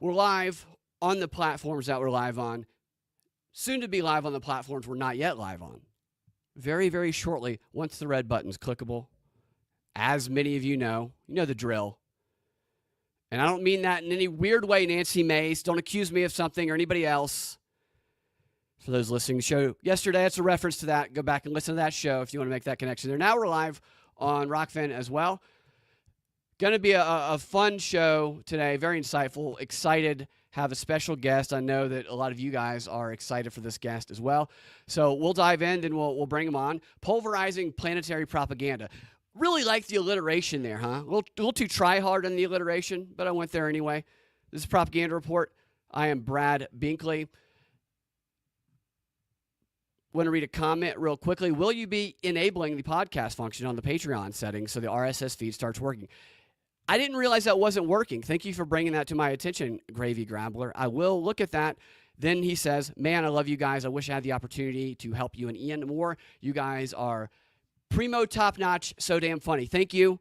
We're live on the platforms that we're live on, soon to be live on the platforms we're not yet live on. Very, very shortly, once the red button's clickable, as many of you know the drill. And I don't mean that in any weird way, Nancy Mace. Don't accuse me of something or anybody else. For those listening to the show yesterday, it's a reference to that. Go back and listen to that show if you want to make that connection there. Now we're live on Rockfin as well. Going to be a fun show today, very insightful, excited, have a special guest. I know that a lot of you guys are excited for this guest as well. So we'll dive in and we'll bring him on. Pulverizing Planetary Propaganda. Really like the alliteration there, huh? A little too try-hard on the alliteration, but I went there anyway. This is Propaganda Report. I am Brad Binkley. Want to read a comment real quickly. Will you be enabling the podcast function on the Patreon settings so the RSS feed starts working? I didn't realize that wasn't working. Thank you for bringing that to my attention, Gravy Grabbler. I will look at that. Then he says, man, I love you guys. I wish I had the opportunity to help you and Ian more. You guys are primo top-notch, so damn funny. Thank you.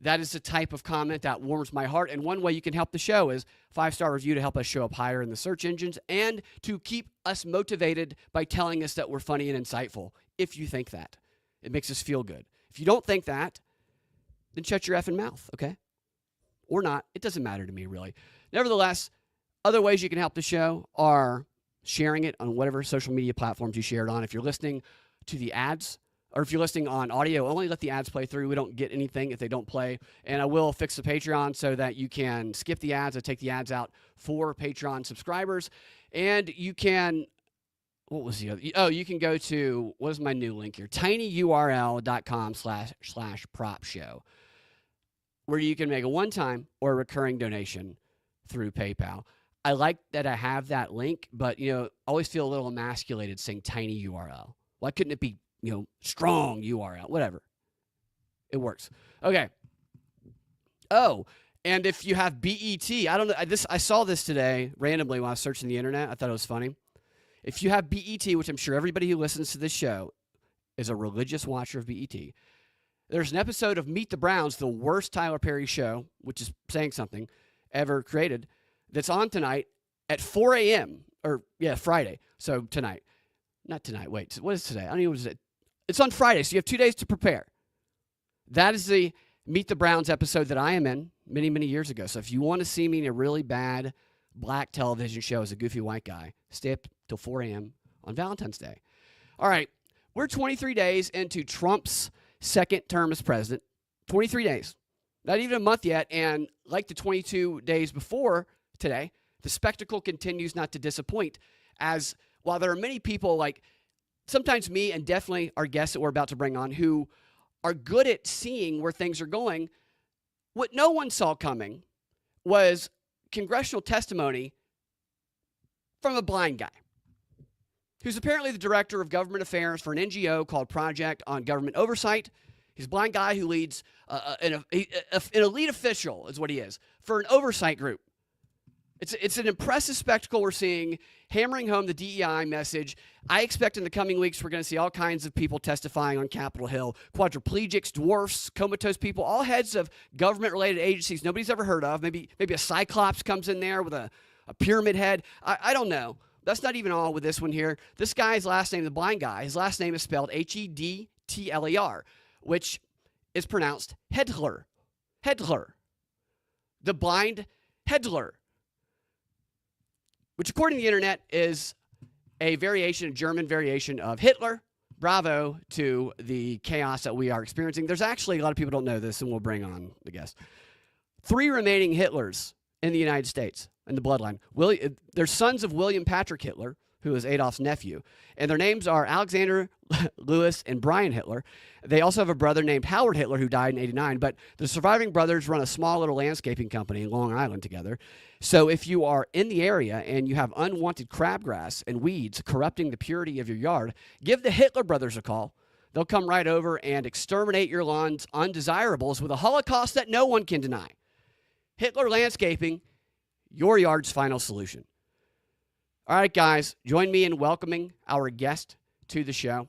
That is the type of comment that warms my heart. And one way you can help the show is 5-star review to help us show up higher in the search engines and to keep us motivated by telling us that we're funny and insightful, if you think that. It makes us feel good. If you don't think that, then shut your effing mouth, okay? Or not. It doesn't matter to me, really. Nevertheless, other ways you can help the show are sharing it on whatever social media platforms you share it on. If you're listening to the ads, or if you're listening on audio, only let the ads play through. We don't get anything if they don't play. And I will fix the Patreon so that you can skip the ads. I take the ads out for Patreon subscribers. And you can, what was the other? Oh, you can go to, what is my new link here? tinyurl.com/prop show, where you can make a one-time or a recurring donation through PayPal. I like that I have that link, but, I always feel a little emasculated saying tiny URL. Why couldn't it be, strong URL? Whatever. It works. Okay. Oh, and if you have BET, I don't know. I saw this today randomly when I was searching the internet. I thought it was funny. If you have BET, which I'm sure everybody who listens to this show is a religious watcher of BET, there's an episode of Meet the Browns, the worst Tyler Perry show, which is saying something, ever created, that's on tonight at 4 a.m. Friday. So tonight. Not tonight. Wait, what is today? I don't know what is it. It's on Friday, so you have 2 days to prepare. That is the Meet the Browns episode that I am in many, many years ago. So if you want to see me in a really bad black television show as a goofy white guy, stay up till 4 a.m. on Valentine's Day. All right, we're 23 days into Trump's second term as president. 23 days. Not even a month yet. And like the 22 days before today, the spectacle continues not to disappoint. As while there are many people like sometimes me and definitely our guests that we're about to bring on who are good at seeing where things are going, what no one saw coming was congressional testimony from a blind guy who's apparently the director of government affairs for an NGO called Project on Government Oversight. He's a blind guy who leads an elite official, is what he is, for an oversight group. It's an impressive spectacle we're seeing, hammering home the DEI message. I expect in the coming weeks we're going to see all kinds of people testifying on Capitol Hill. Quadriplegics, dwarfs, comatose people, all heads of government-related agencies nobody's ever heard of. Maybe a cyclops comes in there with a pyramid head. I don't know. That's not even all with this one here. This guy's last name, the blind guy, his last name is spelled Hedtler, which is pronounced Hedtler. Hedtler. The blind Hedtler. Which, according to the internet, is a German variation of Hitler. Bravo to the chaos that we are experiencing. There's actually, a lot of people don't know this, and we'll bring on the guest. 3 remaining Hitlers in the United States in the bloodline. They're sons of William Patrick Hitler, who is Adolf's nephew. And their names are Alexander, Louis, and Brian Hitler. They also have a brother named Howard Hitler who died in 1989. But the surviving brothers run a small little landscaping company in Long Island together. So if you are in the area and you have unwanted crabgrass and weeds corrupting the purity of your yard, give the Hitler brothers a call. They'll come right over and exterminate your lawn's undesirables with a holocaust that no one can deny. Hitler Landscaping, your yard's final solution. All right, guys, join me in welcoming our guest to the show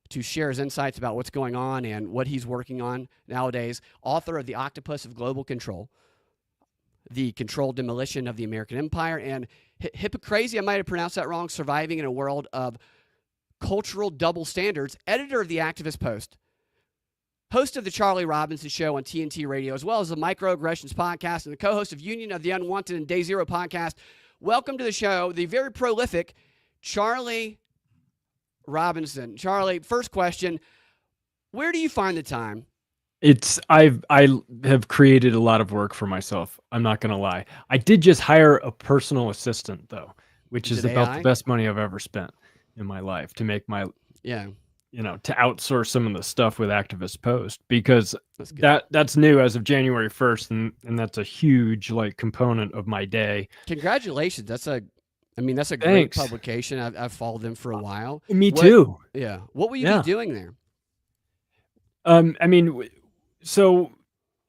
to share his insights about what's going on and what he's working on nowadays. Author of The Octopus of Global Control. the controlled demolition of the American empire, and Hippocrazy, I might have pronounced that wrong, surviving in a world of cultural double standards, editor of the Activist Post, host of the Charlie Robinson Show on TNT Radio, as well as the Microaggressions Podcast, and the co-host of Union of the Unwanted and Day Zero Podcast. Welcome to the show, the very prolific Charlie Robinson. Charlie, first question, where do you find the time? I have created a lot of work for myself. I'm not going to lie. I did just hire a personal assistant though, which is about the best money I've ever spent in my life to make my, to outsource some of the stuff with Activist Post, because that's new as of January 1st. And that's a huge component of my day. Congratulations. That's a great publication. I've followed them for a while. Me too. Yeah. What will you be doing there? So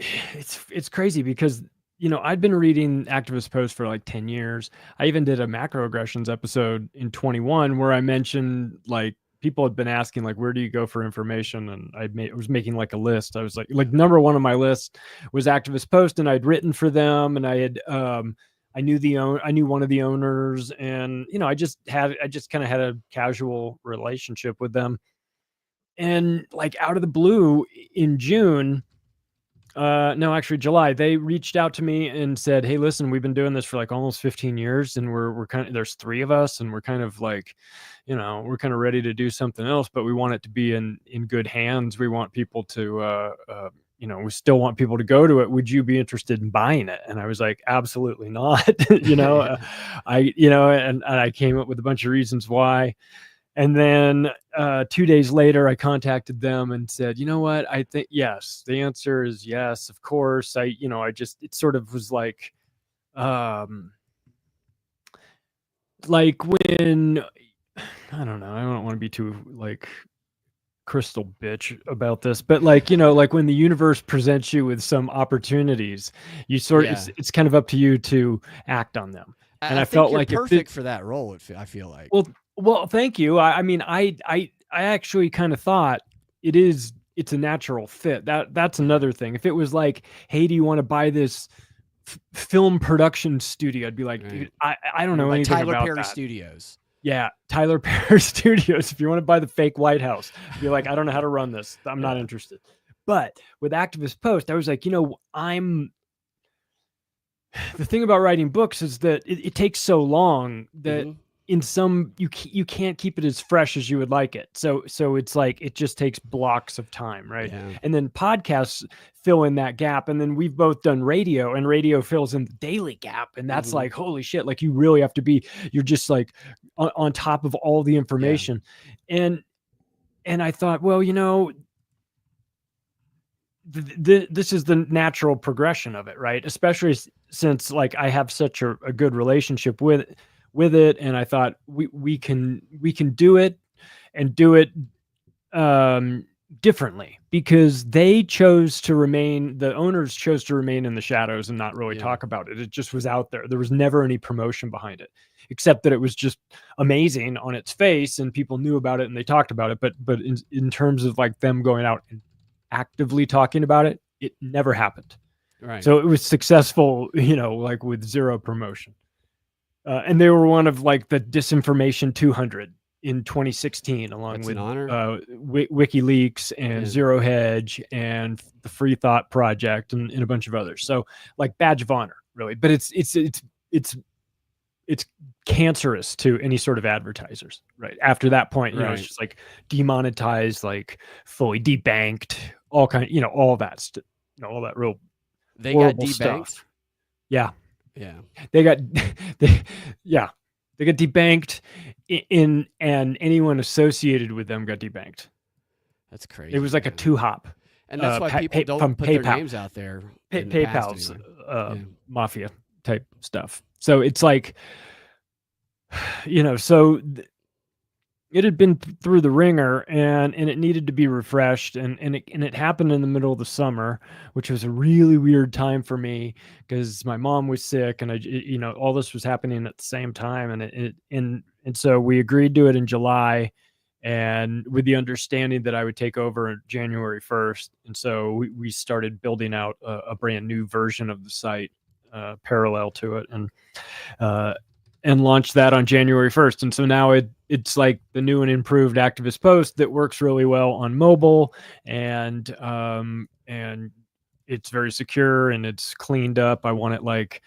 it's crazy because, I'd been reading Activist Post for 10 years. I even did a macroaggressions episode in 21 where I mentioned people had been asking where do you go for information? And I was making a list. I was like number one on my list was Activist Post, and I'd written for them, and I had, I knew one of the owners, and, I just kind of had a casual relationship with them. And out of the blue in June, July, they reached out to me and said, "Hey, listen, we've been doing this for almost 15 years, and we're kind of, there's 3 of us, and we're kind of we're kind of ready to do something else, but we want it to be in good hands. We want people to, we still want people to go to it. Would you be interested in buying it?" And I was like, absolutely not. And I came up with a bunch of reasons why. And then 2 days later, I contacted them and said, "You know what? I think yes. The answer is yes, of course." It sort of was like when, I don't know. I don't want to be too crystal bitch about this, but when the universe presents you with some opportunities, you it's kind of up to you to act on them. And I felt like you're perfect for that role. I feel like. Well, thank you. I actually kind of thought it's a natural fit. That's another thing. If it was hey, do you want to buy this film production studio? I'd be like, right. Dude, I don't know anything Tyler about Perry that. Studios. Yeah, Tyler Perry Studios. If you want to buy the fake White House, I'd be like, I don't know how to run this. I'm not interested. But with Activist Post, I was like, the thing about writing books is that it takes so long that in some you can't keep it as fresh as you would like it. So it's it just takes blocks of time, right? Yeah. And then podcasts fill in that gap. And then we've both done radio, and radio fills in the daily gap. And that's holy shit. You really have to be, you're just on top of all the information. Yeah. And I thought, well, this is the natural progression of it, right? Especially since I have such a good relationship with it, and I thought we can do it and do it differently, because the owners chose to remain in the shadows and not really talk about it. It just was out there. There was never any promotion behind it, except that it was just amazing on its face and people knew about it and they talked about it. But in terms of them going out and actively talking about it, it never happened. Right. So it was successful, with zero promotion. And they were one of the Disinformation 200 in 2016, along with WikiLeaks and Zero Hedge and the Free Thought Project and a bunch of others. So badge of honor, really. But it's cancerous to any sort of advertisers, right? After that point, it's just demonetized, fully debanked, all that all that real they got debanked stuff. Yeah. They got debanked and anyone associated with them got debanked. That's crazy. It was a 2-hop. And that's why people don't put their names out there. PayPal's mafia type stuff. So it's it had been through the ringer and it needed to be refreshed. And it happened in the middle of the summer, which was a really weird time for me because my mom was sick and all this was happening at the same time. And so we agreed to it in July, and with the understanding that I would take over on January 1st. And so we started building out a brand new version of the site parallel to it, and launched that on January 1st. And so now it's like the new and improved activist post that works really well on mobile, and it's very secure and it's cleaned up. I want it like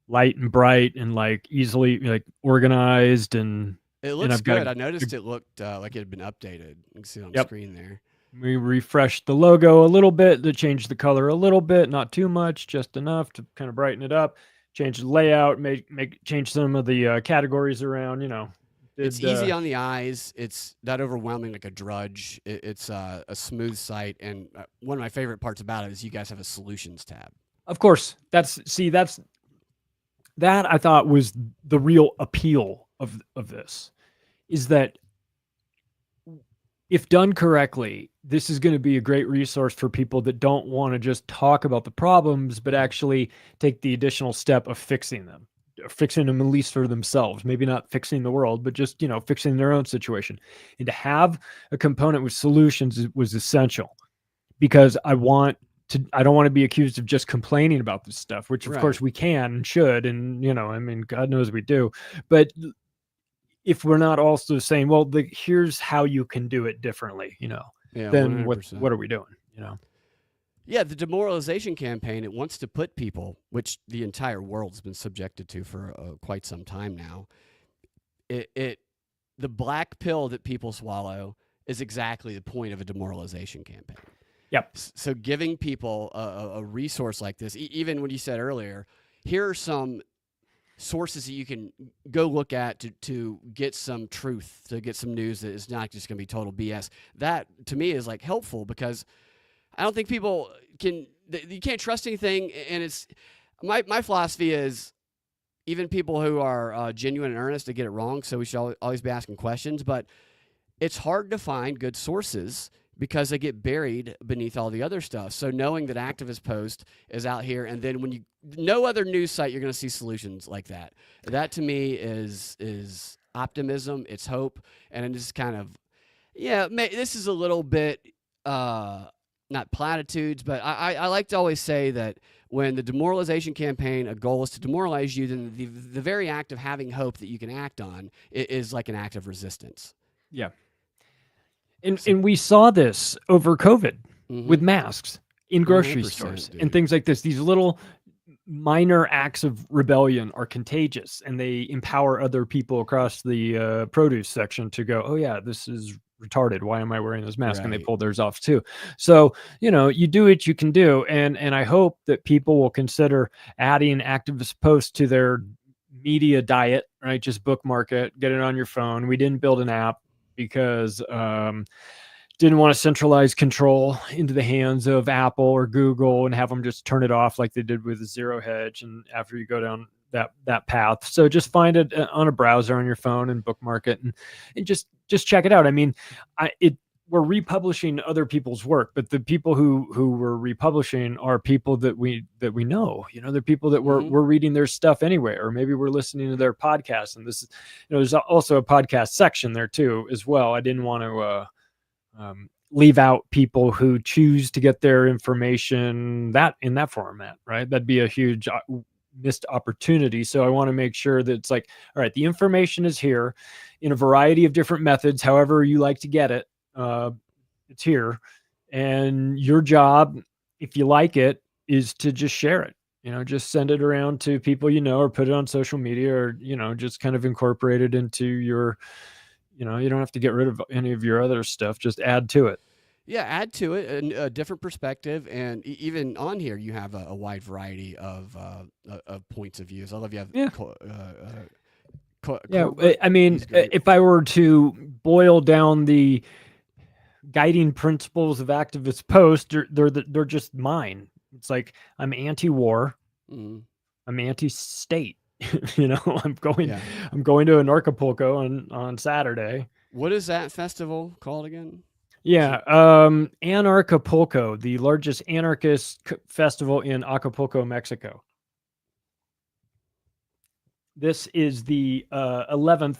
light and bright and like easily like organized, and It looks I've got good. I noticed it looked like it had been updated. You can see it on the yep. screen there. We refreshed the logo a little bit, to change the color a little bit, not too much, just enough to kind of brighten it up. Change the layout, change some of the categories around. It's easy on the eyes. It's not overwhelming like a drudge. It's a smooth site, and one of my favorite parts about it is you guys have a solutions tab. Of course, that I thought was the real appeal of this, is that if done correctly, this is going to be a great resource for people that don't want to just talk about the problems, but actually take the additional step of fixing them at least for themselves. Maybe not fixing the world, but just, fixing their own situation. And to have a component with solutions was essential, because I don't want to be accused of just complaining about this stuff, which of course we can and should. And, God knows we do. But if we're not also saying, well, here's how you can do it differently, then 100%. what are we doing? Yeah, the demoralization campaign, it wants to put people, which the entire world's been subjected to for quite some time now. The black pill that people swallow is exactly the point of a demoralization campaign. Yep. So giving people a resource like this, even when you said earlier, here are some sources that you can go look at to get some truth, to get some news that is not just going to be total BS. That to me is like helpful, because I don't think people you can't trust anything. And it's my philosophy is, even people who are genuine and earnest, to get it wrong. So we should always be asking questions, but it's hard to find good sources because they get buried beneath all the other stuff. So knowing that Activist Post is out here, and then when no other news site you're going to see solutions like that. That to me is optimism. It's hope, and it's kind of this is a little bit not platitudes, but I like to always say that when the demoralization campaign, a goal is to demoralize you, then the very act of having hope that you can act on is like an act of resistance. Yeah. And we saw this over COVID with masks in grocery stores and things like this. These little minor acts of rebellion are contagious, and they empower other people across the produce section to go, oh yeah, this is retarded. Why am I wearing this mask? Right. And they pull theirs off too. So, you do what you can do. And I hope that people will consider adding Activist Post to their media diet, right? Just bookmark it, get it on your phone. We didn't build an app because didn't want to centralize control into the hands of Apple or Google and have them just turn it off like they did with Zero Hedge. And after you go down that path, so just find it on a browser on your phone and bookmark it, and just check it out. I mean, we're republishing other people's work, but the people who we're republishing are people that we know. They're people that we're reading their stuff anyway, or maybe we're listening to their podcast. And this is, there's also a podcast section there too as well. I didn't want to leave out people who choose to get their information in that format, right? That'd be a huge missed opportunity. So I want to make sure that it's like, all right, the information is here in a variety of different methods, however you like to get it. It's here, and your job, if you like it, is to just share it. Just send it around to people or put it on social media, or just kind of incorporate it into your. You don't have to get rid of any of your other stuff. Just add to it. Yeah, add to it a different perspective, and even on here, you have a wide variety of points of views. I love you have. Yeah, I mean, if I were to boil down the guiding principles of Activist Post, they're just mine. It's like, I'm anti-war, I'm anti-state. I'm going to an Acapulco on Saturday. What is that festival called again? Yeah, Anarchapulco, the largest anarchist festival in Acapulco, Mexico. This is the 11th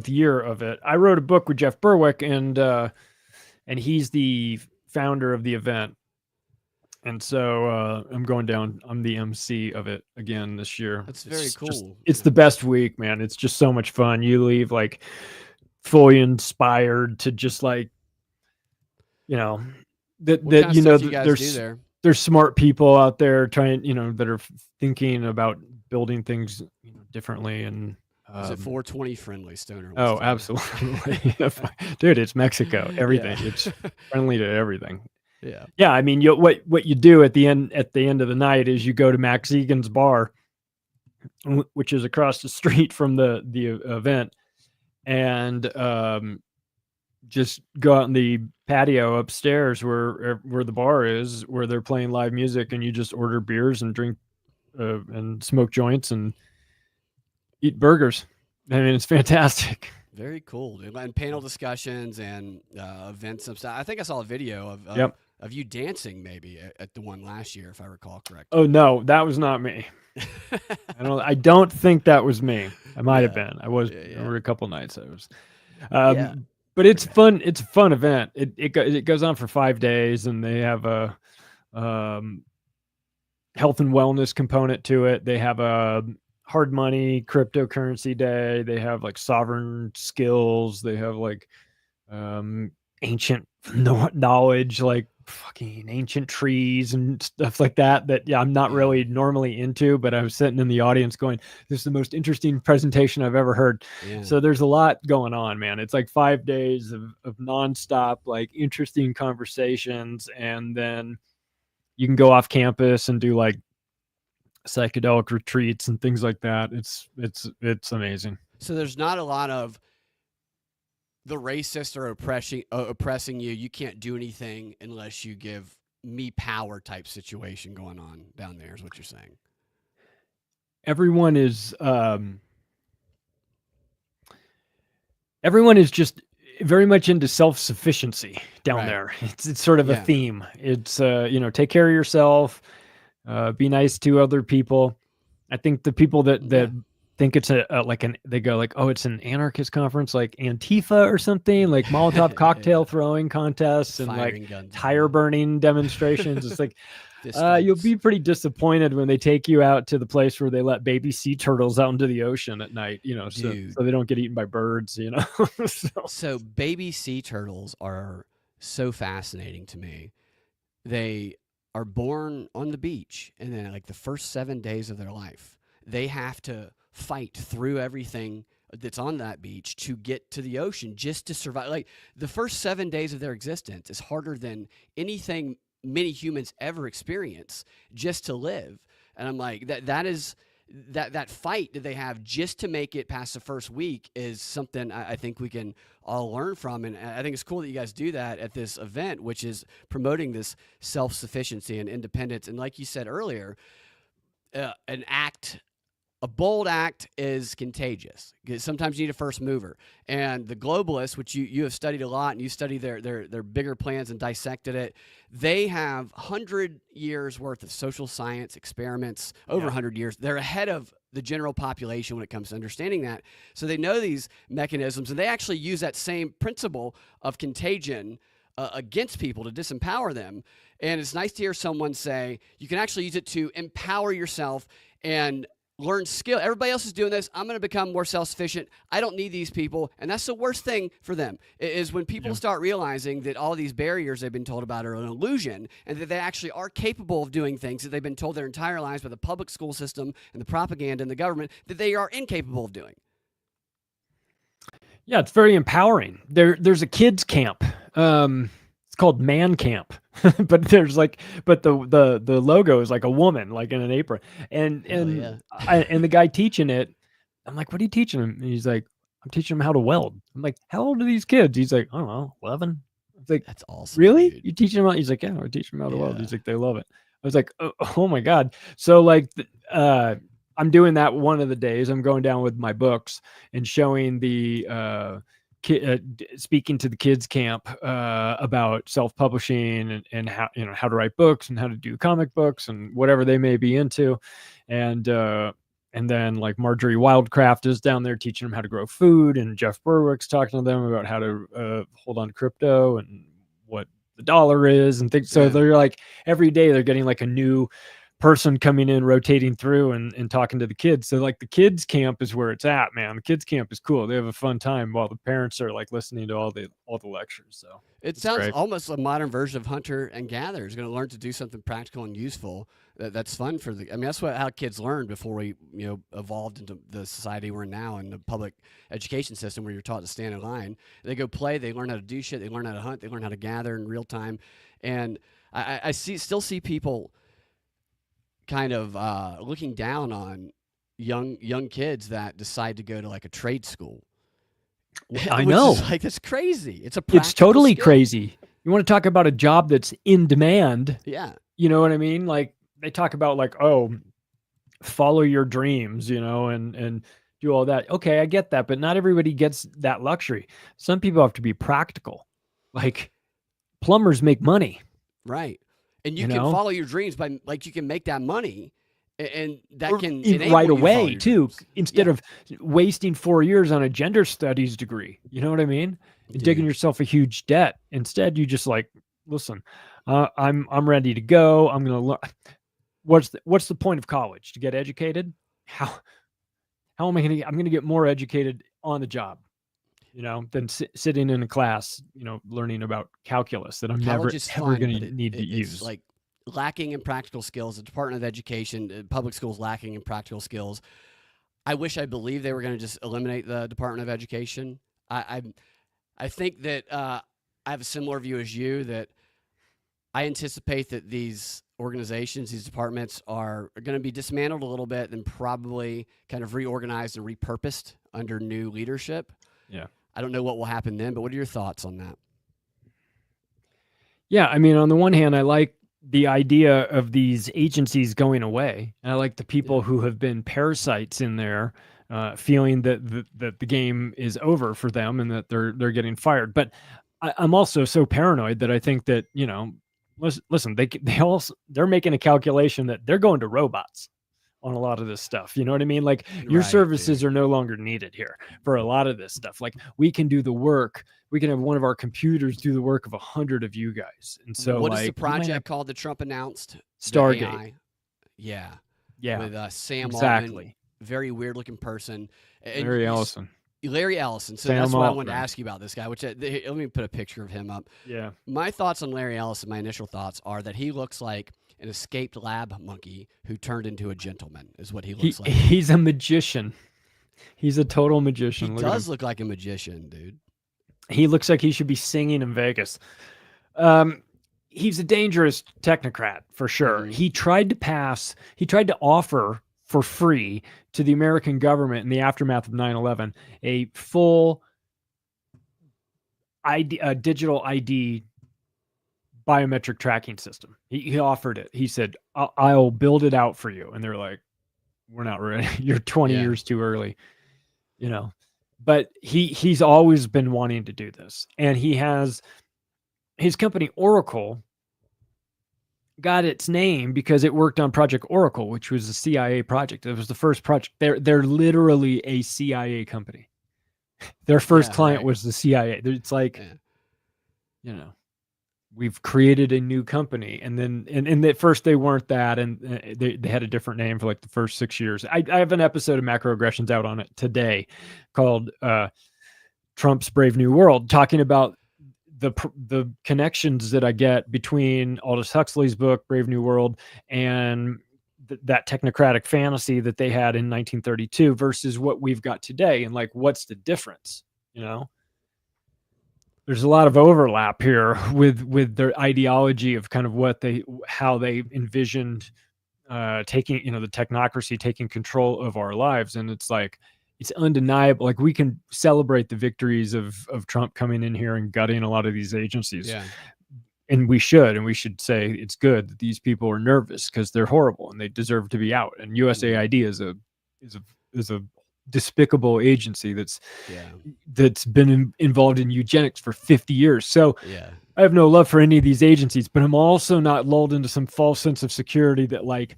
year of it. I wrote a book with Jeff Berwick, and he's the founder of the event. And so I'm going down. I'm the MC of it again this year. That's very cool. It's the best week, man. It's just so much fun. You leave like fully inspired to just like, you know, What kind of stuff do you guys do there's there? smart people out there trying, that are thinking about building things, differently. And Is it 420 friendly, Stoner? oh, absolutely. Dude, it's Mexico. Everything. Yeah. It's friendly to everything. Yeah. Yeah, I mean, what you do at the end of the night is you go to Max Egan's bar, which is across the street from the event, and just go out in the patio upstairs where the bar is, where they're playing live music, and you just order beers and drink and smoke joints and eat burgers. I mean, it's fantastic. Very cool, dude. And panel discussions and events and stuff. I think I saw a video of Yep. of you dancing maybe at the one last year, if I recall correctly. Oh no, that was not me. I don't think that was me. I might have been. I was. There were a couple nights I was. Yeah. But it's fun. It's a fun event. It goes on for 5 days, and they have a health and wellness component to it. They have a hard money cryptocurrency day. They have like sovereign skills. They have like ancient knowledge, like fucking ancient trees and stuff like that I'm not really normally into, but I was sitting in the audience going, this is the most interesting presentation I've ever heard. So there's a lot going on, man. It's like 5 days of nonstop, like interesting conversations. And then you can go off campus and do like psychedelic retreats and things like that. It's amazing. So there's not a lot of the racist or oppressing you. You can't do anything unless you give me power type situation going on down there, is what you're saying. Everyone is just very much into self-sufficiency down there. It's sort of a theme. It's take care of yourself, be nice to other people. I think the people that think it's they go like, oh, it's an anarchist conference, like Antifa or something, like Molotov cocktail throwing contests and like tire burning demonstrations. It's like, you'll be pretty disappointed when they take you out to the place where they let baby sea turtles out into the ocean at night, so they don't get eaten by birds, So baby sea turtles are so fascinating to me. They are born on the beach, and then like the first 7 days of their life, they have to fight through everything that's on that beach to get to the ocean just to survive. Like the first 7 days of their existence is harder than anything many humans ever experience just to live. And I'm like, that fight that they have just to make it past the first week is something I think we can all learn from. And I think it's cool that you guys do that at this event, which is promoting this self-sufficiency and independence. And like you said earlier, a bold act is contagious because sometimes you need a first mover. And the globalists, which you have studied a lot, and you study their bigger plans and dissected it, they have 100 years worth of social science experiments, over 100 years. They're ahead of the general population when it comes to understanding that. So they know these mechanisms, and they actually use that same principle of contagion against people to disempower them. And it's nice to hear someone say, you can actually use it to empower yourself and learn skill. Everybody else is doing this. I'm going to become more self-sufficient. I don't need these people. And that's the worst thing for them, is when people start realizing that all these barriers they've been told about are an illusion, and that they actually are capable of doing things that they've been told their entire lives by the public school system and the propaganda and the government that they are incapable of doing. Yeah, it's very empowering. There's a kids camp. It's called Man Camp, but the logo is like a woman, like in an apron, and the guy teaching it, I'm like, what are you teaching him? And he's like, I'm teaching him how to weld. I'm like, how old are these kids? He's like, I don't know, 11. It's like, that's awesome. Really? Dude. You teach them how? He's like, yeah, I teach them how to weld. He's like, they love it. I was like, oh my God. So like, I'm doing that one of the days. I'm going down with my books and showing the speaking to the kids camp about self-publishing and how how to write books and how to do comic books and whatever they may be into, and then like Marjorie Wildcraft is down there teaching them how to grow food, and Jeff Berwick's talking to them about how to hold on to crypto and what the dollar is and things. So Yeah. they're like every day they're getting like a new person coming in, rotating through and talking to the kids. So like the kids camp is where it's at, man. The kids camp is cool. They have a fun time while the parents are like listening to all the lectures. So It it's sounds great. almost a modern version of hunter and gatherer. Is going to learn to do something practical and useful. That's fun for the. I mean, that's how kids learned before we evolved into the society we're in now in the public education system where you're taught to stand in line. They go play. They learn how to do shit. They learn how to hunt. They learn how to gather in real time. And I still see people kind of looking down on young kids that decide to go to like a trade school. I Which know. is like that's crazy. It's a It's practical totally skill. crazy. You want to talk about a job that's in demand? Yeah. You know what I mean? Like they talk about like, oh, follow your dreams, and do all that. Okay, I get that, but not everybody gets that luxury. Some people have to be practical. Like plumbers make money, Right. And you you can know, follow your dreams by like you can make that money and that can right enable you to follow away your too, dreams. instead Yeah. of wasting 4 years on a gender studies degree. You know what I mean? And digging Dude. yourself a huge debt. Instead, you just like, listen, I'm ready to go. I'm gonna learn. What's the point of college? To get educated? How am I gonna? I'm gonna get more educated on the job, than sitting in a class, learning about calculus that I'm College never is ever fun, gonna but need to it's use. like lacking in practical skills. The Department of Education, public schools lacking in practical skills. I wish I believed they were going to just eliminate the Department of Education. I think that I have a similar view as you that I anticipate that these organizations, these departments are going to be dismantled a little bit and probably kind of reorganized and repurposed under new leadership. Yeah. I don't know what will happen then, but what are your thoughts on that? Yeah, I mean, on the one hand, I like the idea of these agencies going away. And I like the Yeah. people who have been parasites in there, feeling that the game is over for them and that they're getting fired. But I'm also so paranoid that I think that listen, they're making a calculation that they're going to robots on a lot of this stuff. You know what I mean? Like your Right, services dude. are no longer needed here for a lot of this stuff. Like we can do the work. We can have one of our computers do the work of 100 of you guys. And so What is the like you might have project called that Trump announced? The Stargate. AI. Yeah. Yeah, With Sam Altman, exactly. very weird looking person. And Larry Ellison. Larry Ellison. So Sam that's why I Altman. wanted to ask you about this guy, let me put a picture of him up. Yeah. My thoughts on Larry Ellison, my initial thoughts are that he looks like an escaped lab monkey who turned into a gentleman, is what he looks like. He's a magician. He's a total magician. He does look like a magician, dude. He looks like he should be singing in Vegas. He's a dangerous technocrat for sure. Mhm. He tried to offer for free to the American government in the aftermath of 9/11 a full digital ID biometric tracking system. He offered it. He said, I'll build it out for you. And they're like, we're not ready. You're 20 Yeah. years too early, But he's always been wanting to do this. And he has his company Oracle got its name because it worked on Project Oracle, which was a CIA project. It was the first project. They're literally a CIA company. Their first client was the CIA. It's like, we've created a new company. And then, and at first they weren't that. And they had a different name for like the first 6 years. I have an episode of Macroaggressions out on it today called Trump's Brave New World, talking about the connections that I get between Aldous Huxley's book, Brave New World, and that technocratic fantasy that they had in 1932 versus what we've got today. And like, what's the difference? There's a lot of overlap here with their ideology of kind of how they envisioned taking, the technocracy taking control of our lives. And it's like, it's undeniable. Like we can celebrate the victories of Trump coming in here and gutting a lot of these agencies. Yeah. And we should say it's good that these people are nervous because they're horrible and they deserve to be out. And USAID is a despicable agency that's been involved in eugenics for 50 years. So I have no love for any of these agencies, but I'm also not lulled into some false sense of security that like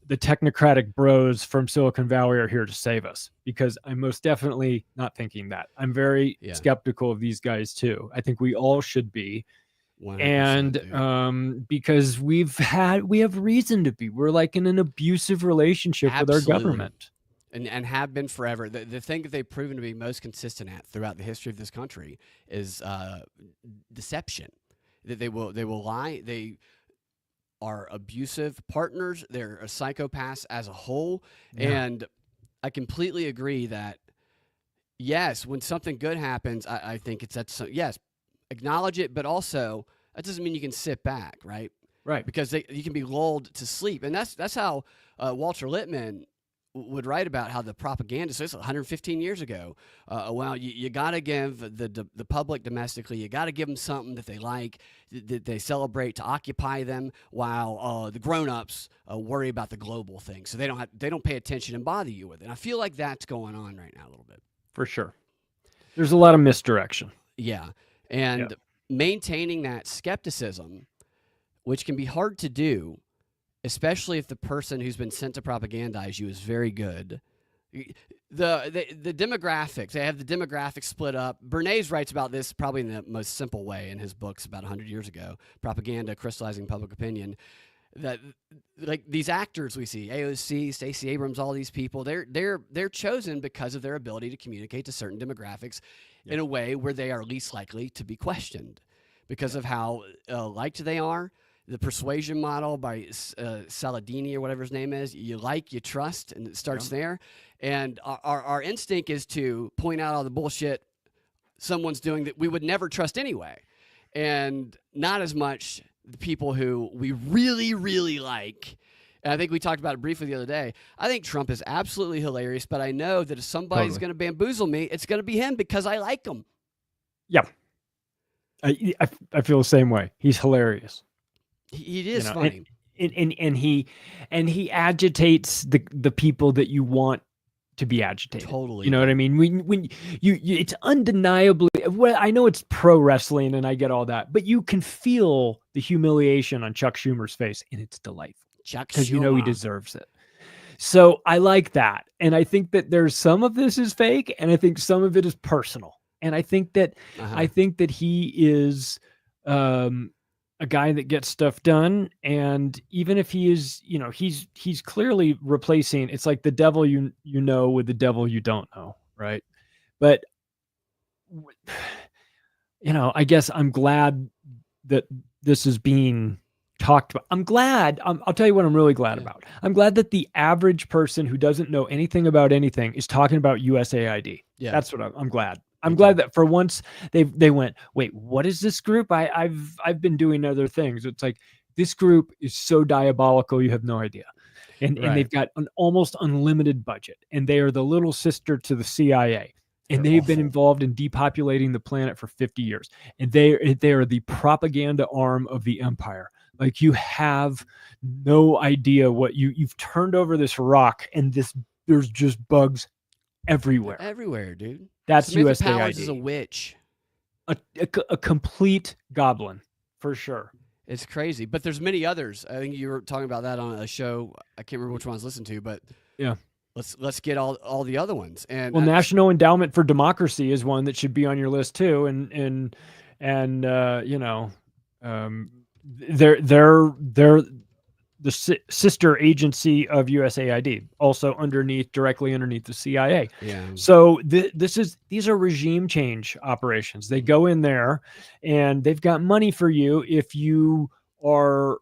the technocratic bros from Silicon Valley are here to save us, because I'm most definitely not thinking that. I'm very skeptical of these guys too. I think we all should be. 100%, And dude. because we have reason to be. We're like in an abusive relationship with our Absolutely. government. And have been forever. The thing that they've proven to be most consistent at throughout the history of this country is deception. That they will lie. They are abusive partners. They're psychopaths as a whole. Yeah. And I completely agree that yes, when something good happens, I think it's that. Yes, acknowledge it, but also that doesn't mean you can sit back, right? Right. Because you can be lulled to sleep, and that's how Walter Lippmann would write about how the propaganda. So it's 115 years ago. Well, you got to give the public domestically. You got to give them something that they like, that they celebrate, to occupy them, while the grown-ups worry about the global thing. So they don't pay attention and bother you with it. And I feel like that's going on right now a little bit. For sure. There's a lot of misdirection. Yeah, Yeah. and maintaining that skepticism, which can be hard to do, especially if the person who's been sent to propagandize you is very good. The demographics, they have the demographics split up. Bernays writes about this probably in the most simple way in his books about 100 years ago, Propaganda, Crystallizing Public Opinion, that like these actors we see, AOC, Stacey Abrams, all these people, they're chosen because of their ability to communicate to certain demographics in a way where they are least likely to be questioned because of how liked they are. The persuasion model by Saladini or whatever his name is, you like, you trust, and it starts there. And our instinct is to point out all the bullshit someone's doing that we would never trust anyway. And not as much the people who we really, really like. And I think we talked about it briefly the other day. I think Trump is absolutely hilarious, but I know that if somebody's going to bamboozle me, it's going to be him because I like him. Yeah. I feel the same way. He's hilarious. He is funny. And he agitates the people that you want to be agitated. Totally. You know what I mean? When you it's undeniably, well, I know it's pro wrestling and I get all that, but you can feel the humiliation on Chuck Schumer's face, and it's delightful. Because you know he deserves it. So I like that. And I think that there's some of this is fake, and I think some of it is personal. And I think that he is a guy that gets stuff done. And even if he is, he's clearly replacing, it's like the devil you know with the devil you don't know, right? But I guess I'm glad that this is being talked about. I'm glad. I'll tell you what I'm really glad about. I'm glad that the average person who doesn't know anything about anything is talking about USAID. Yeah, that's what I'm glad. I'm glad that for once they went, wait, what is this group? I've been doing other things. It's like, this group is so diabolical, you have no idea. And they've got an almost unlimited budget, and they are the little sister to the CIA. And they've been involved in depopulating the planet for 50 years. And they are the propaganda arm of the empire. Like, you have no idea what you've turned over this rock, and there's just bugs everywhere. They're everywhere, dude. That's Samantha USAID. Powers is a witch. A complete goblin, for sure. It's crazy. But there's many others. I think you were talking about that on a show. I can't remember which one I was listening to, but yeah. Let's get all the other ones. And National Endowment for Democracy is one that should be on your list too. And they're the sister agency of USAID, also directly underneath the CIA. Yeah. So these are regime change operations. They go in there and they've got money for you if you are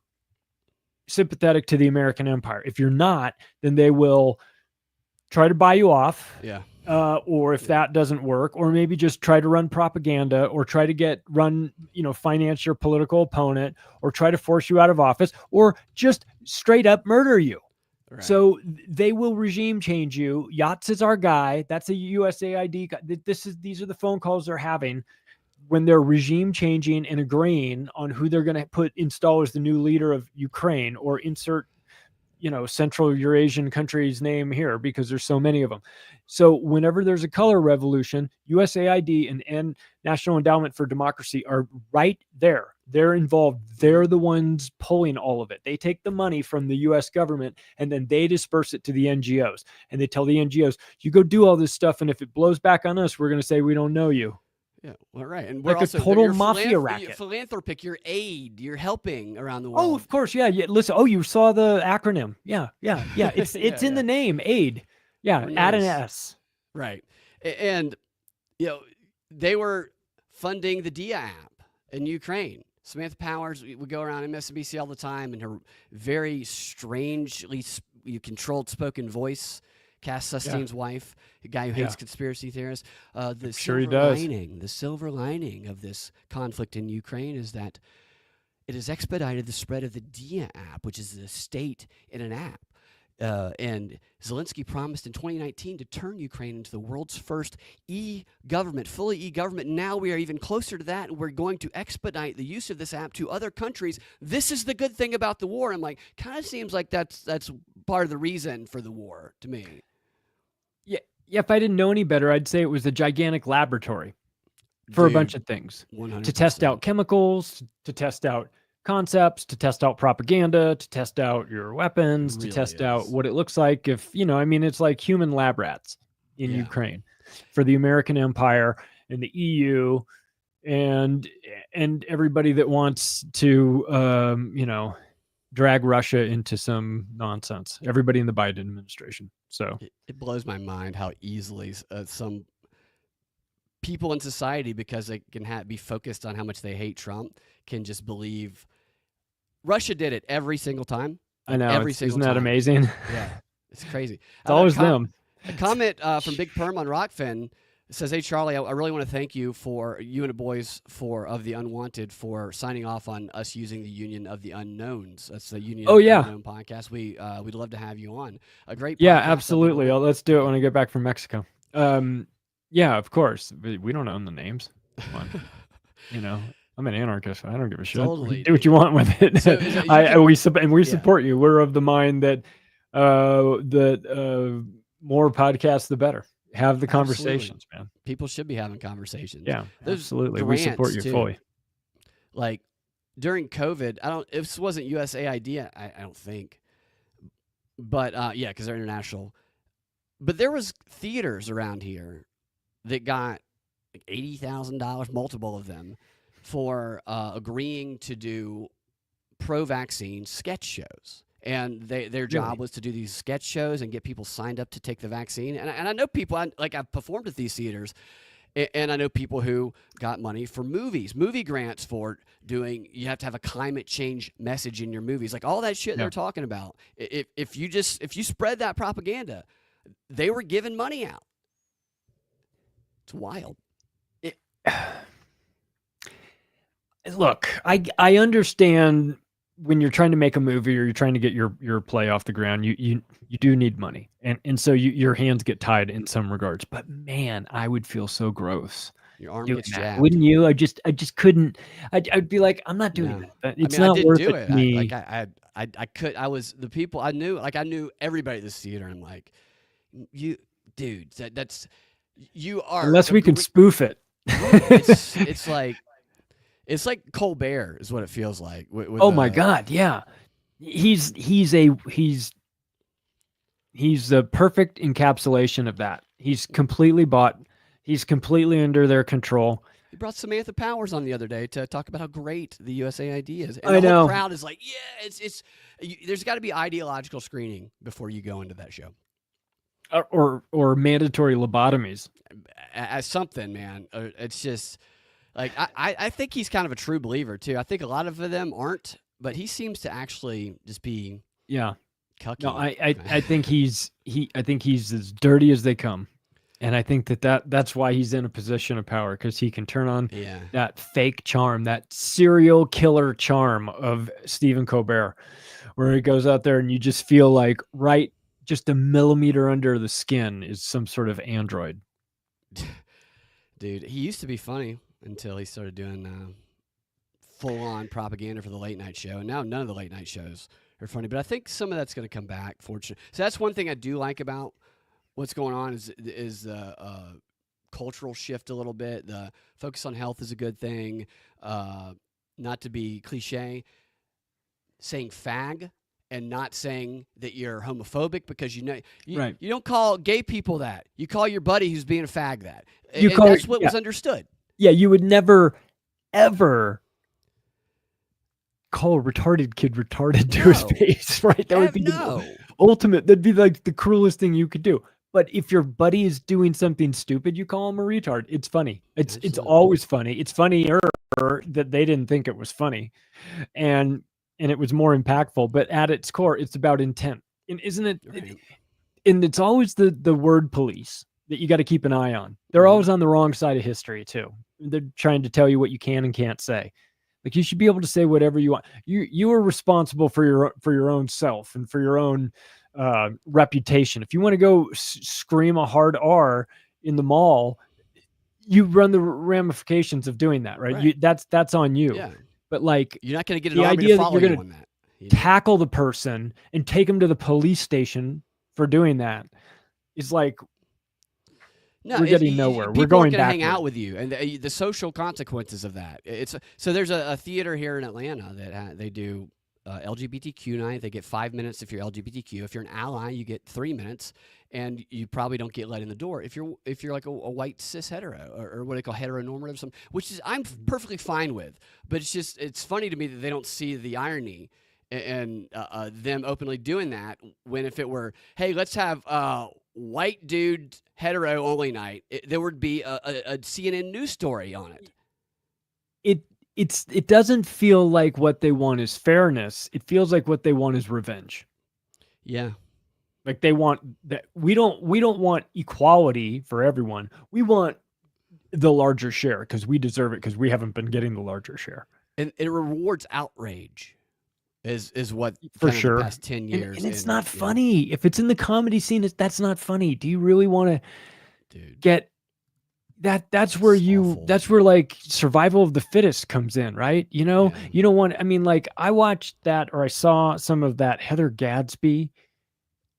sympathetic to the American empire. If you're not, then they will try to buy you off. Yeah. Or if that doesn't work, or maybe just try to run propaganda, or try to finance your political opponent, or try to force you out of office, or just straight up murder you. Right. So they will regime change you. Yachts is our guy. That's a USAID guy. These are the phone calls they're having when they're regime changing and agreeing on who they're going to install as the new leader of Ukraine, or insert Central Eurasian country's name here, because there's so many of them. So whenever there's a color revolution, USAID and National Endowment for Democracy are right there. They're involved. They're the ones pulling all of it. They take the money from the US government and then they disperse it to the NGOs. And they tell the NGOs, you go do all this stuff, and if it blows back on us, we're going to say we don't know you. Yeah, well, right, and we're Like a also total you're mafia racket. philanthropic, you're aid, you're helping around the Oh, world. of course. Yeah. Yeah. Listen. Oh, you saw the acronym. Yeah. Yeah. Yeah. It's Yeah, it's in yeah, the name, aid. Yeah. we're Add an nice, S. right? And you know, they were funding the Dia app in Ukraine. Samantha Powers would go around MSNBC all the time, and her very strangely controlled spoken voice. Cass Yeah. Sustein's wife, a guy who Yeah. hates conspiracy theorists. I'm sure he does. The silver lining of this conflict in Ukraine is that it has expedited the spread of the Dia app, which is a state in an app. And Zelensky promised in 2019 to turn Ukraine into the world's first e-government, fully e-government. Now we are even closer to that, and we're going to expedite the use of this app to other countries. This is the good thing about the war. I'm like, kind of seems like that's part of the reason for the war to me. Yeah. Yeah. If I didn't know any better, I'd say it was a gigantic laboratory for a bunch of things 100%. to test out chemicals, to test out concepts, to test out propaganda, to test out your weapons, to test out what it looks like if, I mean, it's like human lab rats in Ukraine for the American Empire and the EU and everybody that wants to, drag Russia into some nonsense. Everybody in the Biden administration. So it blows my mind how easily some people in society, because they can be focused on how much they hate Trump, can just believe Russia did it every single time. I know. Every single isn't that time. amazing? Yeah, it's crazy. It's always them. A comment from Big Perm on Rockfin says, "Hey Charlie, I really want to thank you for you and the boys of the Unwanted for signing off on us using the Union of the Unknowns. That's the Union of the Unknown podcast. We'd love to have you on. A great podcast. Yeah, absolutely. Let's do it when I get back from Mexico. Yeah, of course. We don't own the names. Come on. I'm an anarchist. I don't give a shit. Totally, do what you want with it. So we support you. We're of the mind that more podcasts, the better. Have the conversations, man. People should be having conversations. Yeah, absolutely. We support you fully. Like during COVID, this wasn't USAID, I don't think. But yeah, because they're international. But there was theaters around here that got like $80,000, multiple of them, for agreeing to do pro-vaccine sketch shows. And their job was to do these sketch shows and get people signed up to take the vaccine. And I know people, I've performed at these theaters, and I know people who got money for movies, movie grants for doing, you have to have a climate change message in your movies. Like all that shit they're talking about. If you spread that propaganda, they were giving money out. It's wild. Look, I understand when you're trying to make a movie or you're trying to get your play off the ground, you do need money, and so your hands get tied in some regards. But man, I would feel so gross. Your arm gets jabbed. Wouldn't you? I just couldn't. I'd be like, I'm not doing that. It's not worth it to me. I was the people I knew. Like I knew everybody at this theater. And I'm like, you, dude, that's you are. Unless we can spoof it. It's like Colbert is what it feels like. Oh my God, yeah. He's the perfect encapsulation of that. He's completely bought. He's completely under their control. He brought Samantha Powers on the other day to talk about how great the USAID is. And I the know. whole crowd is like, yeah, there's got to be ideological screening before you go into that show. Or mandatory lobotomies. As something, man. It's just like I think he's kind of a true believer too. I think a lot of them aren't, but he seems to actually just be cucky. No, I think he's as dirty as they come. And I think that's why he's in a position of power, because he can turn on that fake charm, that serial killer charm of Stephen Colbert, where he goes out there and you just feel like just a millimeter under the skin is some sort of android. Dude, he used to be funny until he started doing full-on propaganda for the late night show. And now none of the late night shows are funny. But I think some of that's going to come back, fortunately. So that's one thing I do like about what's going on is the cultural shift a little bit. The focus on health is a good thing. Not to be cliche, saying fag and not saying that you're homophobic, because you don't call gay people that. You call your buddy who's being a fag that. That's what was understood. Yeah, you would never, ever call a retarded kid retarded to his No. face, right? That would be the No. ultimate. That'd be like the cruelest thing you could do. But if your buddy is doing something stupid, you call him a retard. It's funny. It's Absolutely. always funny. It's funnier that they didn't think it was funny, and it was more impactful. But at its core, it's about intent. And isn't it? Right. And it's always the word police that you got to keep an eye on. They're always on the wrong side of history too. They're trying to tell you what you can and can't say. Like, you should be able to say whatever you want. You are responsible for your own self and for your own reputation. If you want to go scream a hard R in the mall, you run the ramifications of doing that, right? That's on you. Yeah. But like, You're not going to get an the army idea to that follow you're you going on to that. tackle the person and take them to the police station for doing that is like, No, we're getting nowhere. People We're going aren't going to hang backward. out with you, and the social consequences of that. It's so there's a theater here in Atlanta that they do LGBTQ night. They get 5 minutes if you're LGBTQ. If you're an ally, you get 3 minutes, and you probably don't get let in the door if you're like a white cis hetero or what they call heteronormative, or something, which is I'm perfectly fine with. But it's funny to me that they don't see the irony and them openly doing that, when if it were, hey, let's have white dude hetero only night, there would be a CNN news story on it. It doesn't feel like what they want is fairness. It feels like what they want is revenge. Yeah. Like, they want that. We don't want equality for everyone. We want the larger share because we deserve it, because we haven't been getting the larger share. And it rewards outrage. Is what For kind of sure. the past 10 years. And it's not funny. If it's in the comedy scene, that's not funny. Do you really want to get that? That's where that's where like survival of the fittest comes in, right? You know, you don't want, I mean, like, I watched that, or I saw some of that Heather Gadsby,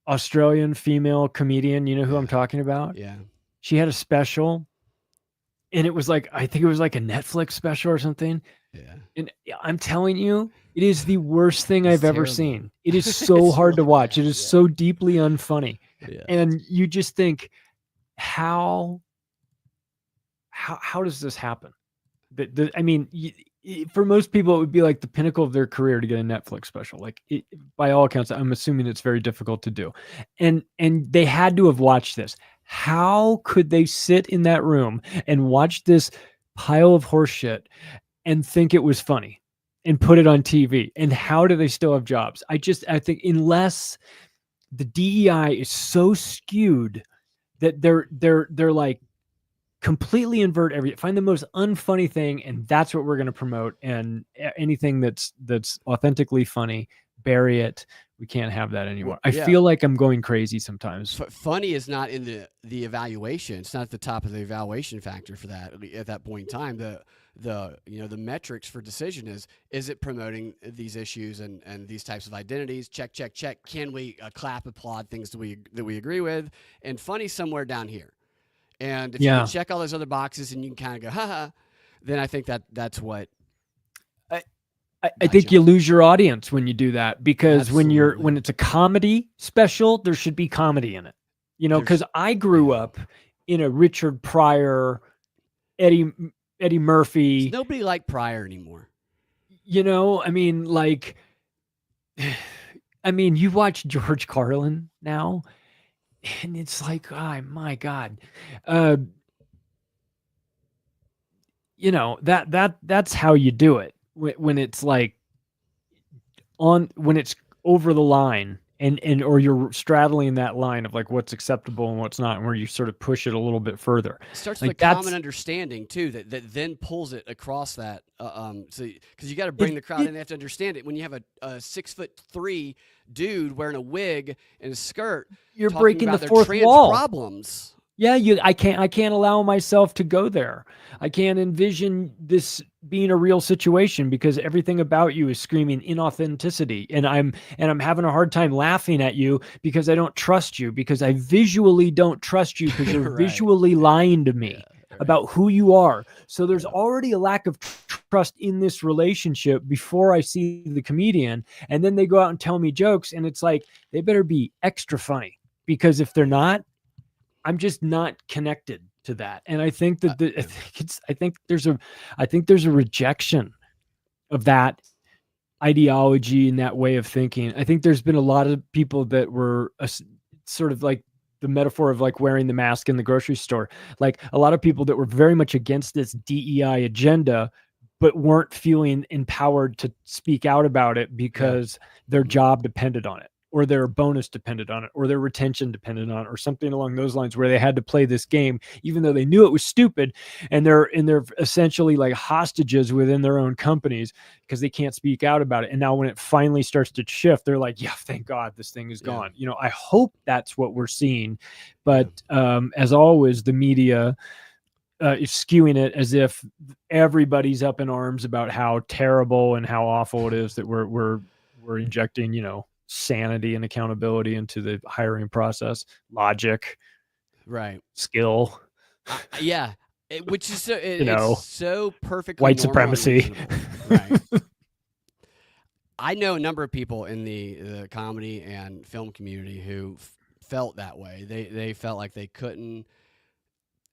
Australian female comedian. You know who I'm talking about? Yeah. She had a special, and it was like, I think it was like a Netflix special or something. Yeah. And I'm telling you, it is the worst thing I've ever seen. It is so It's hard to really watch. bad, It is so deeply unfunny. Yeah. And you just think, how does this happen? I mean, for most people, it would be like the pinnacle of their career to get a Netflix special. Like, by all accounts, I'm assuming it's very difficult to do. And they had to have watched this. How could they sit in that room and watch this pile of horse shit and think it was funny and put it on TV? And how do they still have jobs? I think unless the DEI is so skewed that they're like, completely invert find the most unfunny thing, and that's what we're going to promote. And anything that's authentically funny, bury it. We can't have that anymore. I feel like I'm going crazy sometimes. Funny is not in the evaluation. It's not at the top of the evaluation factor for that at that point in time. The metrics for decision is it promoting these issues and these types of identities? Check. Can we clap, applaud things that we agree with? And funny somewhere down here. And if you can check all those other boxes and you can kind of go, haha, then I think that's what. I think you lose your audience when you do that, because when it's a comedy special, there should be comedy in it. You know, because I grew up in a Richard Pryor, Eddie Murphy. There's nobody like Pryor anymore. You know, I mean, like, you watch George Carlin now, and it's like, oh my God. You know, that's how you do it. When it's like when it's over the line, and or you're straddling that line of like what's acceptable and what's not, and where you sort of push it a little bit further. It starts like with a common understanding too, that then pulls it across that. So because you got to bring the crowd in, they have to understand it. When you have a 6'3" dude wearing a wig and a skirt, you're breaking the fourth wall. Problems. Yeah, I can't allow myself to go there. I can't envision this being a real situation, because everything about you is screaming inauthenticity, and I'm having a hard time laughing at you because I don't trust you, because I visually don't trust you, because you're visually lying to me about who you are. So there's already a lack of trust in this relationship before I see the comedian, and then they go out and tell me jokes, and it's like, they better be extra funny, because if they're not, I'm just not connected to that. And I think that Yeah. I think there's a rejection of that ideology and that way of thinking. I think there's been a lot of people that were sort of like the metaphor of like wearing the mask in the grocery store. Like a lot of people that were very much against this DEI agenda, but weren't feeling empowered to speak out about it because their job depended on it, or their bonus depended on it, or their retention depended on it, or something along those lines, where they had to play this game, even though they knew it was stupid. And they're essentially like hostages within their own companies because they can't speak out about it. And now when it finally starts to shift, they're like, yeah, thank God this thing is gone. I hope that's what we're seeing. But as always, the media is skewing it as if everybody's up in arms about how terrible and how awful it is that we're injecting, sanity and accountability into the hiring process, logic, right, skill, which is it's so perfectly white supremacy, right? I know a number of people in the comedy and film community who felt that way. They felt like they couldn't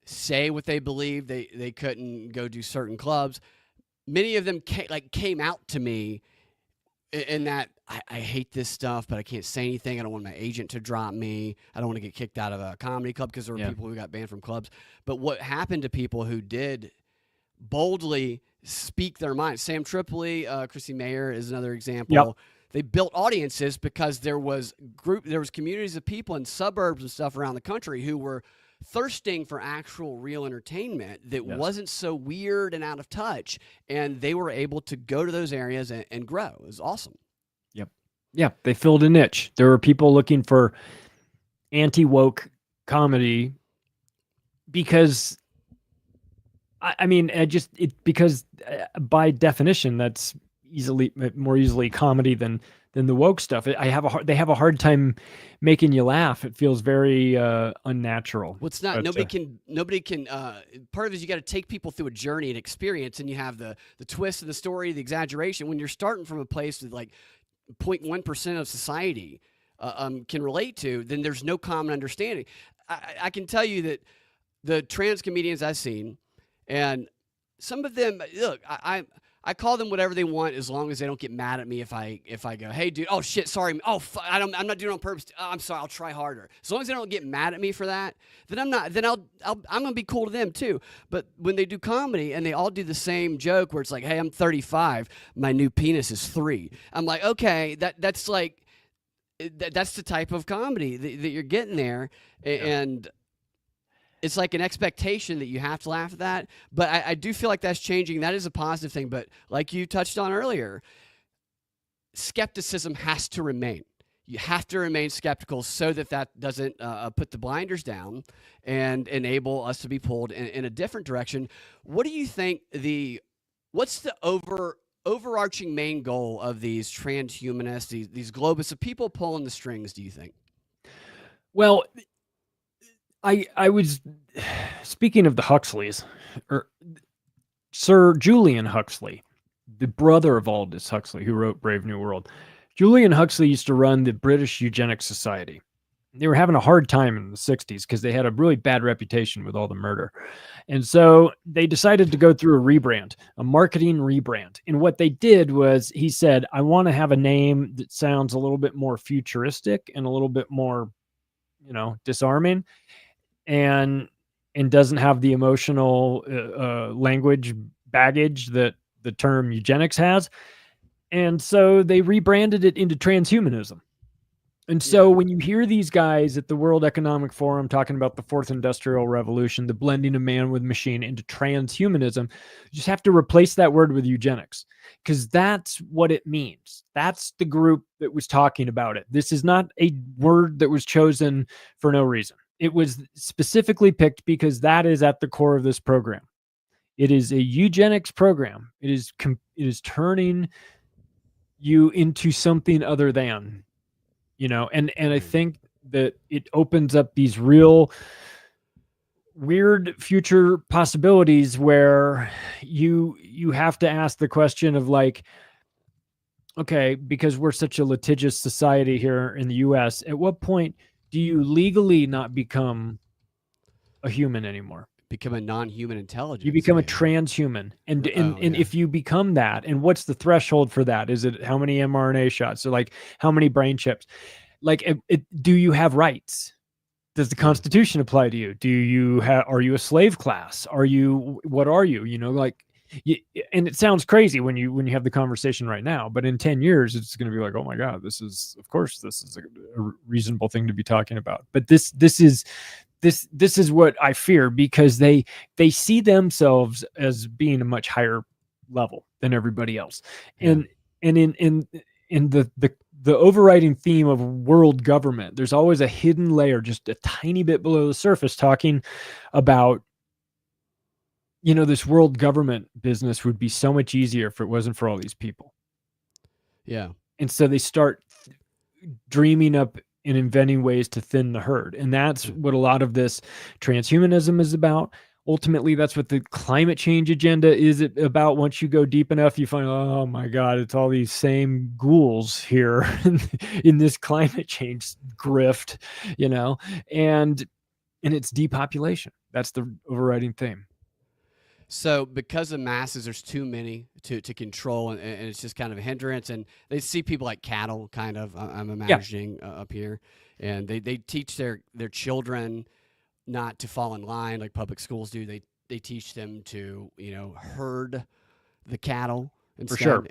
say what they believed. They couldn't go do certain clubs. Many of them came out to me in that I hate this stuff, but I can't say anything. I don't want my agent to drop me. I don't want to get kicked out of a comedy club because there were people who got banned from clubs. But what happened to people who did boldly speak their mind? Sam Tripoli, Chrissy Mayer is another example. Yep. They built audiences because there was communities of people in suburbs and stuff around the country who were thirsting for actual real entertainment that wasn't so weird and out of touch, and they were able to go to those areas and grow. It was awesome. Yeah, they filled a niche. There were people looking for anti-woke comedy because because by definition that's more easily comedy than the woke stuff. They have a hard time making you laugh. It feels very unnatural. Well, it's not. Nobody can. Part of it is you got to take people through a journey and experience, and you have the twist of the story, the exaggeration. When you're starting from a place with like 0.1% of society can relate to, then there's no common understanding. I can tell you that the trans comedians I've seen, and some of them, look, I call them whatever they want as long as they don't get mad at me if I go, hey dude, oh shit, sorry, I'm not doing it on purpose. I'm sorry, I'll try harder. As long as they don't get mad at me for that, then I'm gonna be cool to them too. But when they do comedy and they all do the same joke where it's like, hey, I'm 35, my new penis is 3. I'm like, okay, that's like that's the type of comedy that you're getting there, and it's like an expectation that you have to laugh at that. But I do feel like that's changing. That is a positive thing. But like you touched on earlier, skepticism has to remain. You have to remain skeptical so that doesn't put the blinders down and enable us to be pulled in a different direction. What do you think what's the overarching main goal of these transhumanists, these globalists, of people pulling the strings, do you think? Well, I was speaking of the Huxleys, or Sir Julian Huxley, the brother of Aldous Huxley, who wrote Brave New World. Julian Huxley used to run the British Eugenics Society. They were having a hard time in the 60s because they had a really bad reputation with all the murder. And so they decided to go through a rebrand, a marketing rebrand. And what they did was he said, I want to have a name that sounds a little bit more futuristic and a little bit more, disarming, and doesn't have the emotional language baggage that the term eugenics has. And so they rebranded it into transhumanism. And so when you hear these guys at the World Economic Forum talking about the fourth industrial revolution, the blending of man with machine into transhumanism, you just have to replace that word with eugenics, because that's what it means. That's the group that was talking about it. This is not a word that was chosen for no reason. It was specifically picked because that is at the core of this program. It is a eugenics program. It is turning you into something other than, and I think that it opens up these real weird future possibilities where you have to ask the question of like, okay, because we're such a litigious society here in the US, at what point do you legally not become a human anymore? become a non-human You intelligence. become a transhuman. And Oh and yeah, if you become that, and what's the threshold for that? Is it how many mRNA shots? So like how many brain chips? Like do you have rights? Does the yeah, Constitution apply to you? Do you have, are you a slave class? Are you, what are you? You know, like, you, and it sounds crazy when you have the conversation right now, but in 10 years, it's going to be like, oh my God, this is, of course, this is a reasonable thing to be talking about. But this is what I fear, because they see themselves as being a much higher level than everybody else. yeah, And in the overriding theme of world government, there's always a hidden layer, just a tiny bit below the surface, talking about, you know, this world government business would be so much easier if it wasn't for all these people. yeah, And so they start dreaming up and inventing ways to thin the herd. And that's yeah. what a lot of this transhumanism is about. Ultimately, that's what the climate change agenda is about. Once you go deep enough, you find, oh my God, it's all these same ghouls here in this climate change grift, you know, and it's depopulation. That's the overriding theme. So because of masses, there's too many to control, and it's just kind of a hindrance. And they see people like cattle, kind of. I'm Yeah, imagining up here, and they teach their children not to fall in line like public schools do. They teach them to herd the cattle for sure.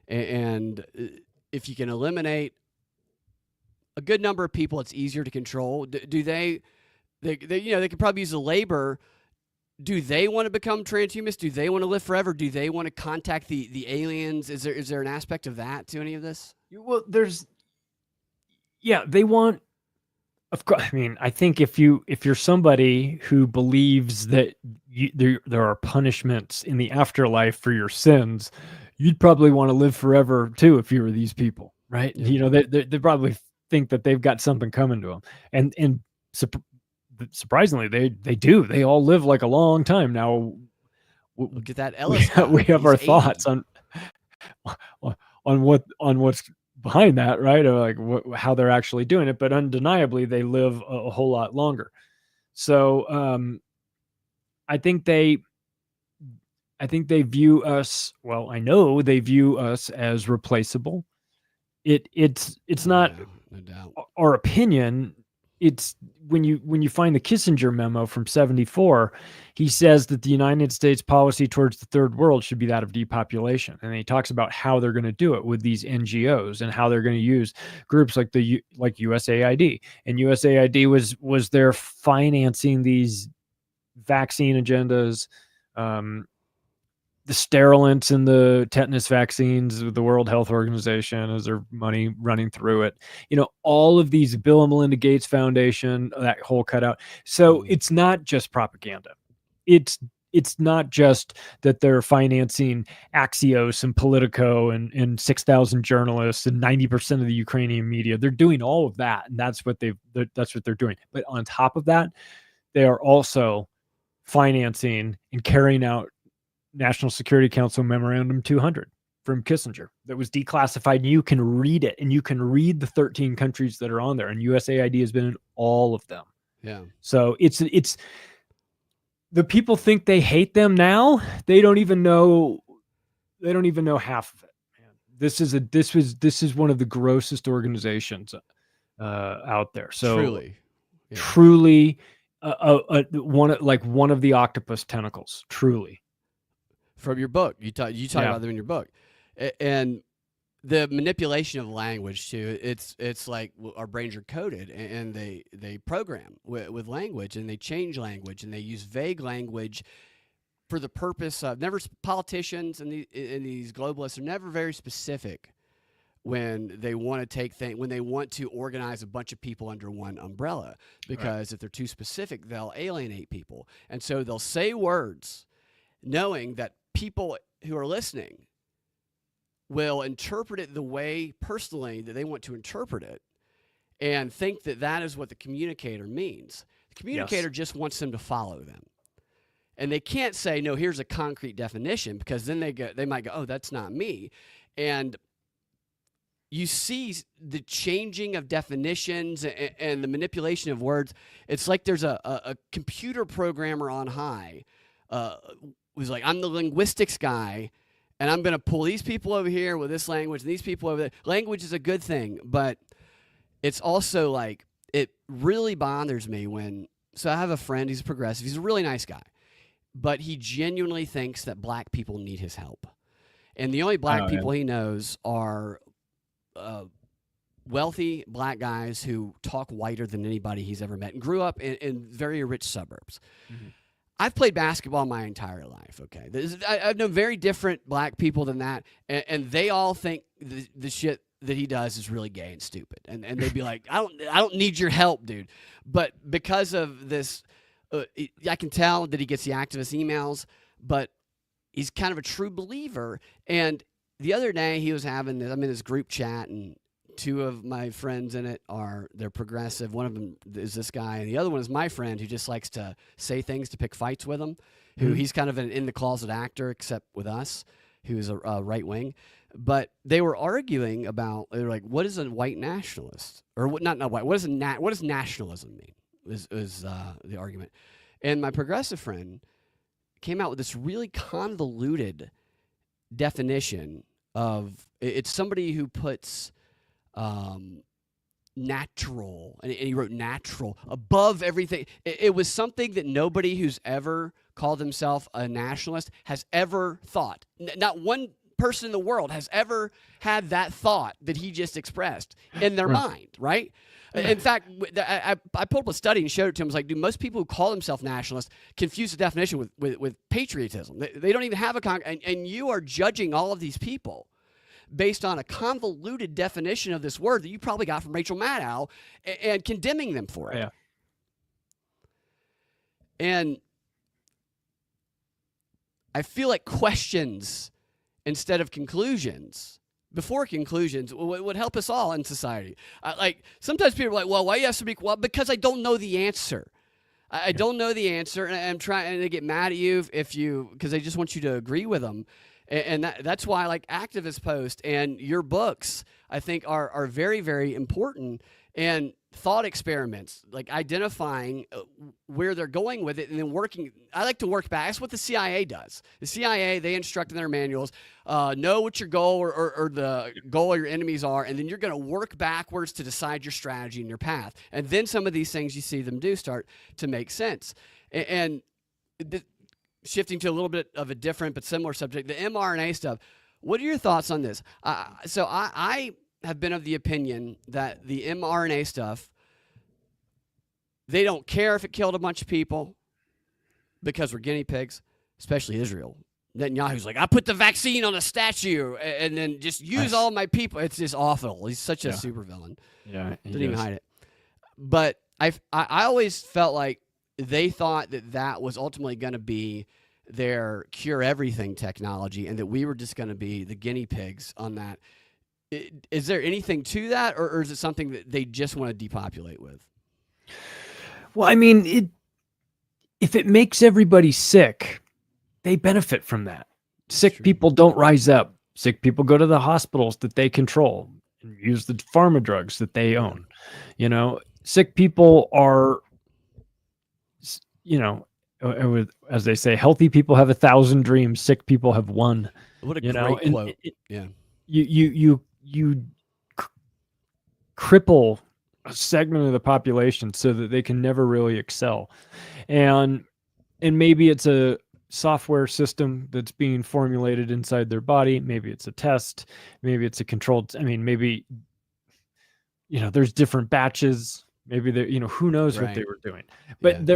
instead, and if you can eliminate a good number of people, it's easier to control. Do they could probably use the labor. Do they want to become transhumanists? Do they want to live forever? Do they want to contact the aliens? Is there an aspect of that to any of this? Well, they want, of course. I mean, I think if you're somebody who believes that there are punishments in the afterlife for your sins, you'd probably want to live forever too if you were these people, right? Yeah. You know, they probably think that they've got something coming to them, and surprisingly, they do. They all live like a long time now. Look at that We Ellis guy. we have He's our thoughts 80. on what's behind that, right? Or like how they're actually doing it, but undeniably they live a whole lot longer. So I think they view us, well, I know they view us as replaceable. It's Oh not yeah, no doubt. our opinion. It's when you find the Kissinger memo from 74, he says that the United States policy towards the third world should be that of depopulation. And he talks about how they're going to do it with these NGOs and how they're going to use groups like USAID. And USAID was there financing these vaccine agendas, the sterilants and the tetanus vaccines with the World Health Organization as their money running through it. You know, all of these, Bill and Melinda Gates Foundation, that whole cutout. So it's not just propaganda. It's not just that they're financing Axios and Politico and 6,000 journalists and 90% of the Ukrainian media. They're doing all of that, and that's what they're doing. But on top of that, they are also financing and carrying out National Security Council Memorandum 200 from Kissinger that was declassified, and you can read it, and you can read the 13 countries that are on there, and USAID has been in all of them. Yeah. So it's the people think they hate them now. They don't even know half of it. Man. This is one of the grossest organizations out there. So Truly. Yeah. truly one of the octopus tentacles, truly. From your book, you talk about them in your book, and the manipulation of language too. It's like our brains are coded, and they program with language, and they change language, and they use vague language for the purpose of never. Politicians and these globalists are never very specific when they want to when they want to organize a bunch of people under one umbrella, because if they're too specific, they'll alienate people, and so they'll say words knowing that people who are listening will interpret it the way personally that they want to interpret it, and think that that is what the communicator means. The communicator just wants them to follow them. And they can't say, no, here's a concrete definition, because then they might go, oh, that's not me. And you see the changing of definitions and the manipulation of words. It's like there's a computer programmer on high who's like, I'm the linguistics guy, and I'm going to pull these people over here with this language and these people over there. Language is a good thing, but it's also like, it really bothers me when, so I have a friend, he's progressive, he's a really nice guy, but he genuinely thinks that black people need his help. And the only black people he knows are wealthy black guys who talk whiter than anybody he's ever met and grew up in very rich suburbs. Mm-hmm. I've played basketball my entire life, okay? I've known very different black people than that, and they all think the shit that he does is really gay and stupid. And they'd be like, I don't need your help, dude. But because of this, I can tell that he gets the activist emails, but he's kind of a true believer. And the other day he was having this, I'm in this group chat, and two of my friends in it they're progressive. One of them is this guy, and the other one is my friend who just likes to say things to pick fights with him, who he's kind of an in-the-closet actor, except with us, who's a right wing. But they were arguing about, they were like, what is a white nationalist? Or what, not white, what does nationalism mean? Was the argument. And my progressive friend came out with this really convoluted definition of, it's somebody who puts natural, and he wrote natural above everything. It was something that nobody who's ever called himself a nationalist has ever thought. Not one person in the world has ever had that thought that he just expressed in their mind, right? In fact, I pulled up a study and showed it to him. I was like, do most people who call themselves nationalists confuse the definition with patriotism? They don't even have and you are judging all of these people based on a convoluted definition of this word that you probably got from Rachel Maddow and condemning them for it. Yeah. And I feel like questions instead of conclusions, before conclusions, would help us all in society. Like, sometimes people are like, well, why you have to be, well, because I don't know the answer. I don't know the answer, and I'm trying to get mad at you because they just want you to agree with them. And that's why I like activist posts, and your books, I think, are very, very important. And thought experiments, like identifying where they're going with it and then working. I like to work back. That's what the CIA does. The CIA, they instruct in their manuals, know what your goal or the goal of your enemies are, and then you're going to work backwards to decide your strategy and your path. And then some of these things you see them do start to make sense. And shifting to a little bit of a different but similar subject, the mRNA stuff. What are your thoughts on this? So I have been of the opinion that the mRNA stuff, they don't care if it killed a bunch of people because we're guinea pigs, especially Israel. Netanyahu's like, I put the vaccine on a statue and then just use all my people. It's just awful. He's such a supervillain. Yeah, didn't even hide it. But I always felt like they thought that was ultimately going to be their cure everything technology, and that we were just going to be the guinea pigs on that. Is there anything to that, or is it something that they just want to depopulate with? Well, I mean, if it makes everybody sick, they benefit from that. Sick people don't rise up. Sick people go to the hospitals that they control and use the pharma drugs that they own. You know, sick people are, you know, as they say, healthy people have 1,000 dreams. Sick people have one. What a great quote. You cripple a segment of the population so that they can never really excel. And maybe it's a software system that's being formulated inside their body. Maybe it's a test. Maybe it's a controlled, I mean, maybe, you know, there's different batches. Maybe they're, you know, who knows what they were doing. But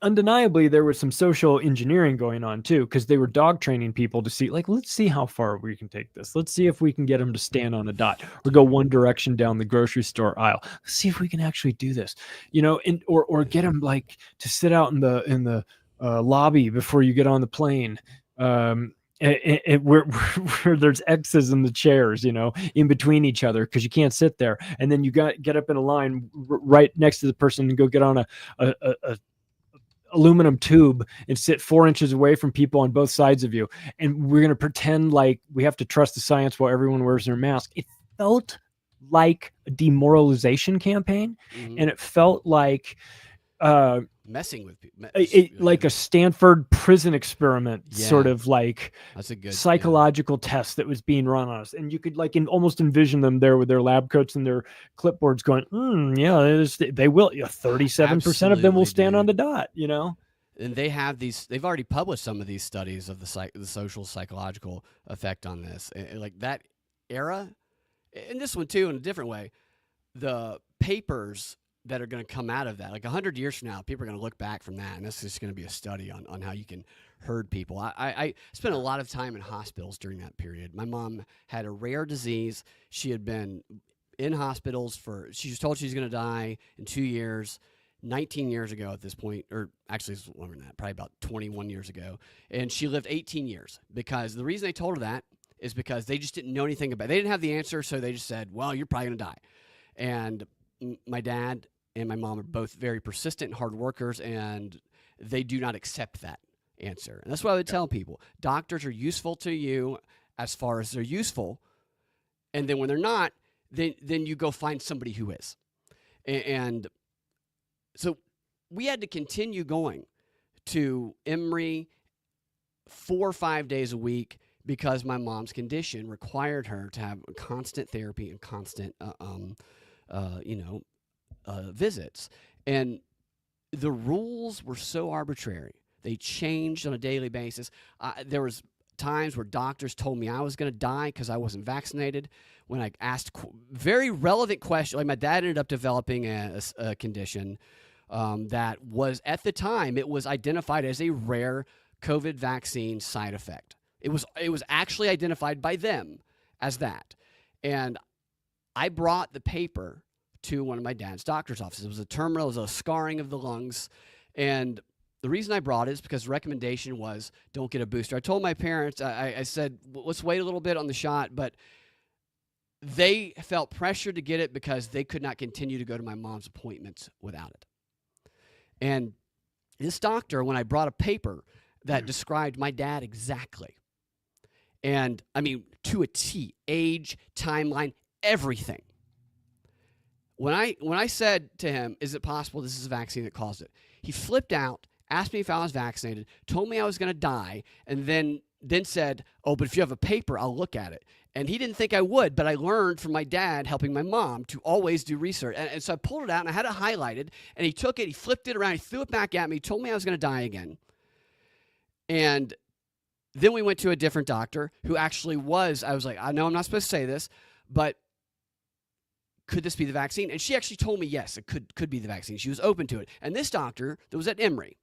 undeniably, there was some social engineering going on too, because they were dog training people to see, like, let's see how far we can take this. Let's see if we can get them to stand on a dot or go one direction down the grocery store aisle. Let's see if we can actually do this, you know, or get them like to sit out in the lobby before you get on the plane. Where there's X's in the chairs, you know, in between each other, because you can't sit there. And then you get up in a line right next to the person and go get on a aluminum tube and sit 4 inches away from people on both sides of you. And we're going to pretend like we have to trust the science while everyone wears their mask. felt like a demoralization campaign, Mm-hmm. and it felt like uh, Messing with people. like a Stanford prison experiment, sort Yeah, of like that's a good. Yeah, psychological test that was being run on us. And you could like almost envision them there with their lab coats and their clipboards going, yeah, they will. 37% of them will absolutely, stand on dude. the dot, you know? And they have these. They've already published some of these studies of the social psychological effect on this. Like that era, and this one too, in a different way. The papers that are going to come out of that, like 100 years from now, people are going to look back from that, and this is going to be a study on how you can herd people. I spent a lot of time in hospitals during that period. My mom had a rare disease. She had been in hospitals she was told she was going to die in 2 years. 19 years ago at this point, or actually it's longer than that, probably about 21 years ago. And she lived 18 years because the reason they told her that is because they just didn't know anything about it. They didn't have the answer, so they just said, well, you're probably going to die. And my dad and my mom are both very persistent and hard workers, and they do not accept that answer. And that's what I would tell people. Doctors are useful to you as far as they're useful. And then when they're not, then you go find somebody who is. And so we had to continue going to Emory 4 or 5 days a week because my mom's condition required her to have constant therapy and constant visits. And the rules were so arbitrary. They changed on a daily basis. There was times where doctors told me I was going to die because I wasn't vaccinated. When I asked very relevant questions, like my dad ended up developing a condition that was, at the time, it was identified as a rare COVID vaccine side effect. It was actually identified by them as that. And I brought the paper to one of my dad's doctor's offices. It was a terminal, it was a scarring of the lungs. And the reason I brought it is because the recommendation was don't get a booster. I told my parents, I said, let's wait a little bit on the shot, but they felt pressured to get it because they could not continue to go to my mom's appointments without it. And this doctor, when I brought a paper that described my dad exactly, and I mean, to a T, age, timeline, everything. When I said to him, is it possible this is a vaccine that caused it? He flipped out, asked me if I was vaccinated, told me I was going to die, and then said, oh, but if you have a paper, I'll look at it. And he didn't think I would, but I learned from my dad helping my mom to always do research. And so I pulled it out, and I had it highlighted, and he took it, he flipped it around, he threw it back at me, told me I was going to die again. And then we went to a different doctor who actually I was like, I know I'm not supposed to say this, but could this be the vaccine? And she actually told me, yes, it could be the vaccine. She was open to it. And this doctor that was at Emory,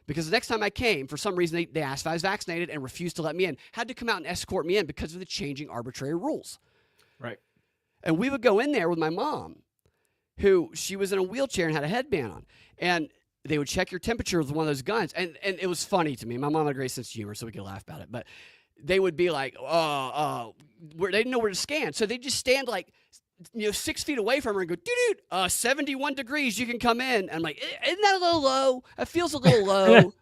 because the next time I came, for some reason, they asked if I was vaccinated and refused to let me in, had to come out and escort me in because of the changing arbitrary rules. Right. And we would go in there with my mom, who she was in a wheelchair and had a headband on. And they would check your temperature with one of those guns. And it was funny to me. My mom had a great sense of humor, so we could laugh about it. But they would be like, they didn't know where to scan. So they'd just stand like, 6 feet away from her and go, dude, 71 degrees, you can come in. And I'm like, isn't that a little low? It feels a little low.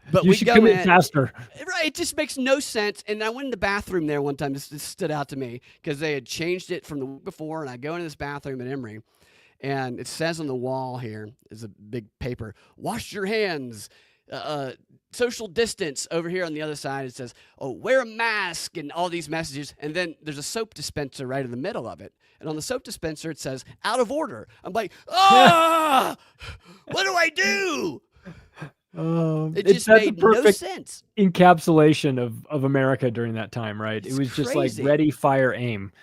But you should come in faster. Right. It just makes no sense. And I went in the bathroom there one time. This stood out to me because they had changed it from the week before. And I go into this bathroom at Emory, and it says on the wall here is a big paper, wash your hands, social distance. Over here on the other side, it says, oh, wear a mask, and all these messages. And then there's a soap dispenser right in the middle of it. And on the soap dispenser, it says, out of order. I'm like, what do I do? It just made no sense. Encapsulation of America during that time, right? It's it was crazy. Just like ready, fire, aim.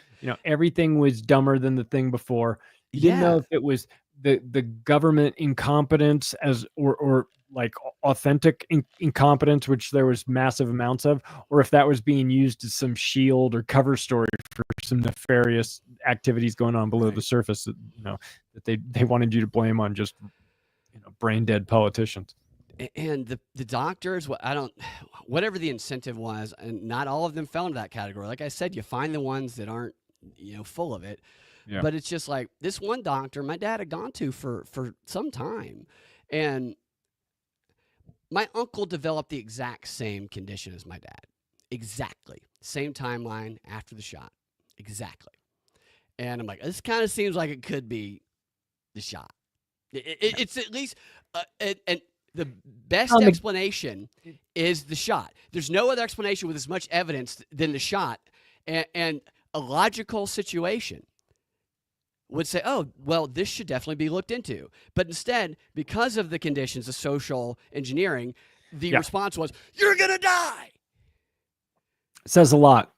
Everything was dumber than the thing before. You didn't know if it was the government incompetence or like authentic incompetence, which there was massive amounts of, or if that was being used as some shield or cover story for some nefarious activities going on below the surface that they wanted you to blame on just brain dead politicians. And the doctors, whatever the incentive was, and not all of them fell into that category. Like I said, you find the ones that aren't full of it. Yeah. But it's just like this one doctor my dad had gone to for some time, and my uncle developed the exact same condition as my dad. Exactly. Same timeline after the shot. Exactly. And I'm like, this kind of seems like it could be the shot. It's at least, and the best On the explanation is the shot. There's no other explanation with as much evidence than the shot, and a logical situation would say, oh, well, this should definitely be looked into. But instead, because of the conditions of social engineering, the response was, you're going to die. Says a lot.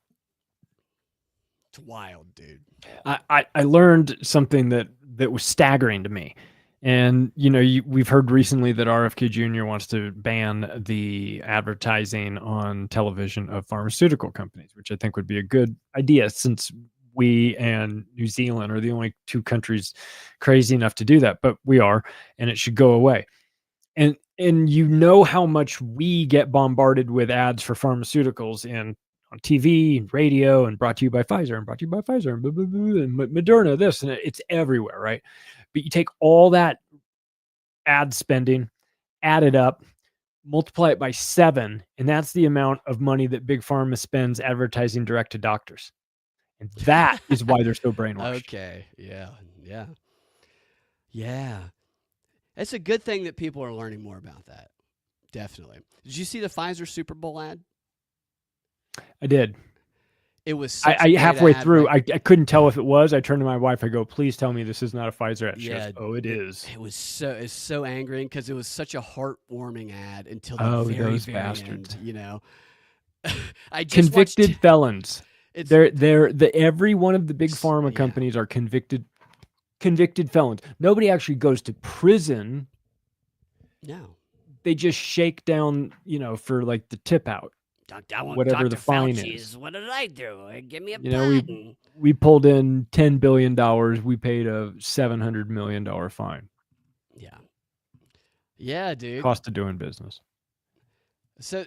It's wild, dude. I learned something that was staggering to me. And, we've heard recently that RFK Jr. wants to ban the advertising on television of pharmaceutical companies, which I think would be a good idea, since we and New Zealand are the only two countries crazy enough to do that. But we are, and it should go away. And how much we get bombarded with ads for pharmaceuticals on TV and radio, and brought to you by Pfizer, and brought to you by Pfizer, and blah, blah, blah, and Moderna, this, and it's everywhere, right? But you take all that ad spending, add it up, multiply it by 7, and that's the amount of money that Big Pharma spends advertising direct to doctors. And that is why they're so brainwashed. Okay. Yeah. Yeah. Yeah. It's a good thing that people are learning more about that. Definitely. Did you see the Pfizer Super Bowl ad? I did. It was I halfway through, I couldn't tell if it was. I turned to my wife. I go, please tell me this is not a Pfizer ad. She goes, oh, it is. It's so angering because it was such a heartwarming ad until the very bastards. End. I just convicted felons. Every one of the big pharma companies are convicted felons. Nobody actually goes to prison. No. They just shake down, for like the tip out. Whatever the fine is. What did I do? Give me a pardon. We pulled in $10 billion. We paid a $700 million fine. Yeah. Yeah, dude. Cost of doing business. So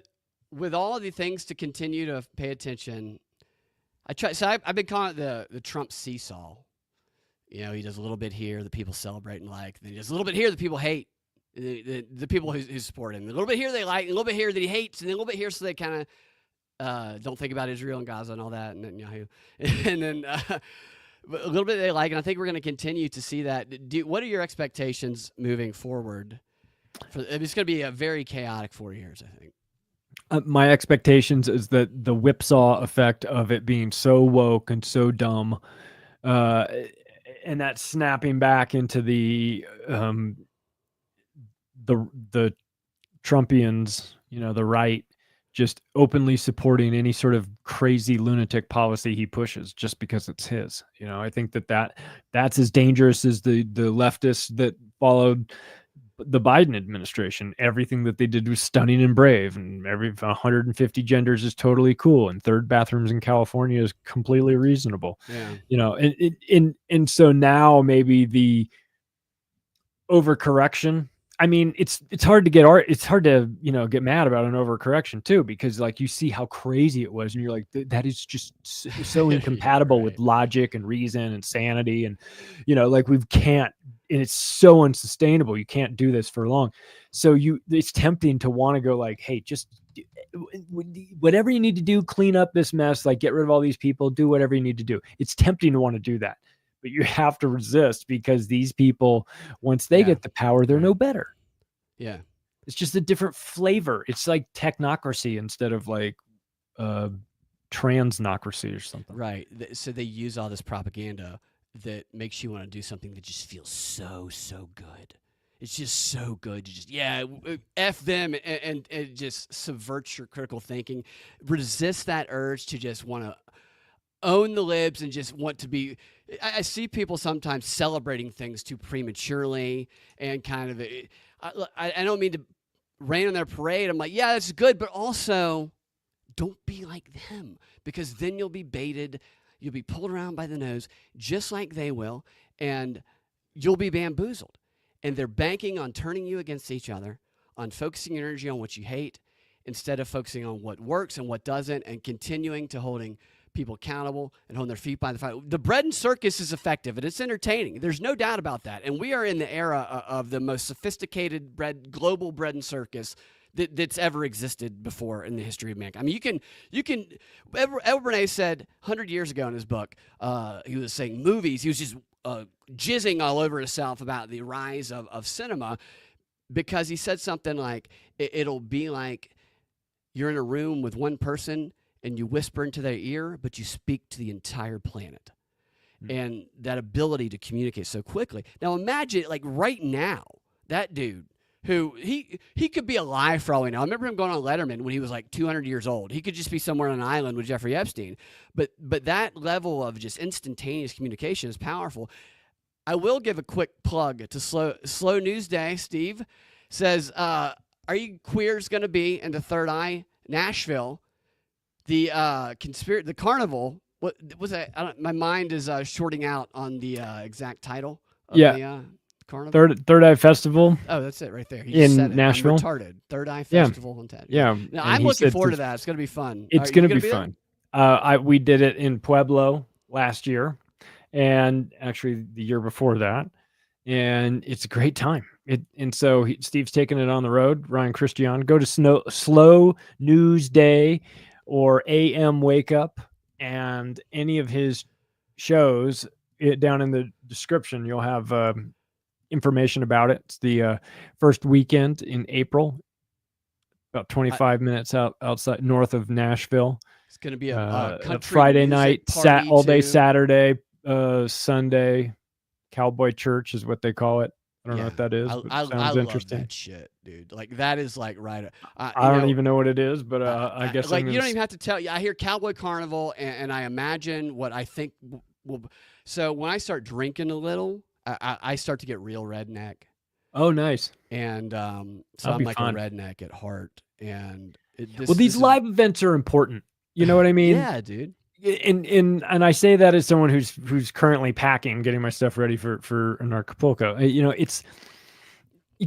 with all the things to continue to pay attention, I've been calling it the Trump seesaw. He does a little bit here, the people celebrate and like. Then he does a little bit here, the people hate. The people who support him. A little bit here they like, and a little bit here that he hates, and then a little bit here so they kind of don't think about Israel and Gaza and all that, and then Yahoo. And then a little bit they like, and I think we're going to continue to see that. What are your expectations moving forward? It's going to be a very chaotic 4 years, I think. My expectations is that the whipsaw effect of it being so woke and so dumb, and that snapping back into the Trumpians, the right, just openly supporting any sort of crazy lunatic policy he pushes just because it's his. I think that's as dangerous as the leftists that followed the Biden administration. Everything that they did was stunning and brave, and every 150 genders is totally cool, and third bathrooms in California is completely reasonable. Yeah. And so now maybe the overcorrection. I mean, it's hard to get get mad about an overcorrection too, because like you see how crazy it was, and you're like, that is just so incompatible with logic and reason and sanity, and like we can't, and it's so unsustainable. You can't do this for long. So it's tempting to want to go like, hey, just whatever you need to do, clean up this mess, like get rid of all these people, do whatever you need to do. It's tempting to want to do that. But you have to resist, because these people, once they get the power, they're no better. Yeah. It's just a different flavor. It's like technocracy instead of like transnocracy or something. Right. So they use all this propaganda that makes you want to do something that just feels so, so good. It's just so good to just, F them and just subvert your critical thinking. Resist that urge to just want to own the libs and just want to be. I see people sometimes celebrating things too prematurely and kind of, I don't mean to rain on their parade. I'm like, yeah, that's good, but also don't be like them, because then you'll be baited. You'll be pulled around by the nose just like they will, and you'll be bamboozled. And they're banking on turning you against each other, on focusing your energy on what you hate instead of focusing on what works and what doesn't, and continuing to holding people accountable and holding their feet by the fire. The bread and circus is effective, and it's entertaining. There's no doubt about that. And we are in the era of the most sophisticated global bread and circus that's ever existed before in the history of mankind. I mean, you can. Edward Bernays said 100 years ago in his book, he was saying movies. He was just jizzing all over himself about the rise of cinema, because he said something like, it'll be like you're in a room with one person and you whisper into their ear, but you speak to the entire planet. And that ability to communicate so quickly. Now imagine, like right now, that dude who he could be alive for all we know. I remember him going on Letterman when he was like 200 years old. He could just be somewhere on an island with Jeffrey Epstein. But that level of just instantaneous communication is powerful. I will give a quick plug to Slow News Day. Steve says, "Are you queers going to be in the Third Eye, Nashville? The the carnival." What was that? My mind is shorting out on the exact title of the carnival. Third Eye Festival. Oh, that's it right there. He in said it. Nashville. I'm retarded. Third Eye Festival in Ted. Yeah. Now, I'm looking forward to that. It's going to be fun. It's going to be fun. We did it in Pueblo last year, and actually the year before that, and it's a great time. And so Steve's taking it on the road. Ryan Christian, go to Slow News Day or AM Wake Up, and any of his shows, down in the description, you'll have information about it. It's the first weekend in April, about 25 minutes outside north of Nashville. It's going to be a country Friday night, all day too. Saturday, Sunday. Cowboy church is what they call it. I don't know what that is. I sounds interesting. Love that shit, dude. Like that is like right. I don't even know what it is, but I guess like you don't even have to tell. I hear Cowboy Carnival, and I imagine what I think will. So when I start drinking a little, I start to get real redneck. Oh, nice. And so I'm like a redneck at heart. And these live events are important. You know what I mean? Yeah, dude. And I say that as someone who's currently packing, getting my stuff ready for an Acapulco. You know, it's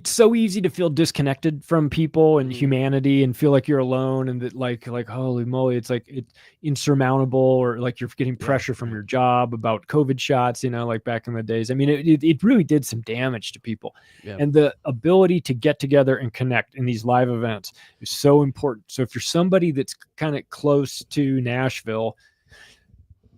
so easy to feel disconnected from people and humanity, and feel like you're alone, and that like holy moly, it's like it's insurmountable, or like you're getting pressure from your job about COVID shots, you know, like back in the days. I mean, it really did some damage to people. And the ability to get together and connect in these live events is so important. So if you're somebody that's kind of close to Nashville,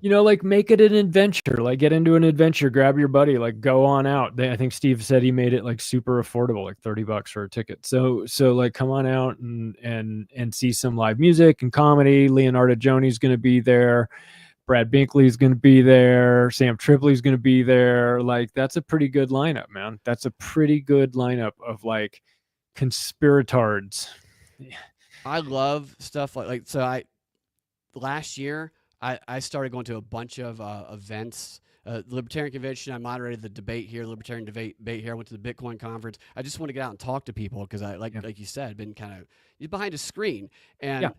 you know, like make it an adventure, like get into an adventure, grab your buddy, like go on out. I think Steve said he made it like super affordable, like $30 for a ticket. So like come on out and see some live music and comedy. Leonardo Joni's going to be there. Brad Binkley's going to be there. Sam Tripoli's going to be there. Like that's a pretty good lineup, man. That's a pretty good lineup of like conspiratards. I love stuff like so last year, I started going to a bunch of events. The Libertarian Convention, I moderated the debate here, Libertarian debate here. I went to the Bitcoin conference. I just want to get out and talk to people because I, like you said, been kind of behind a screen. And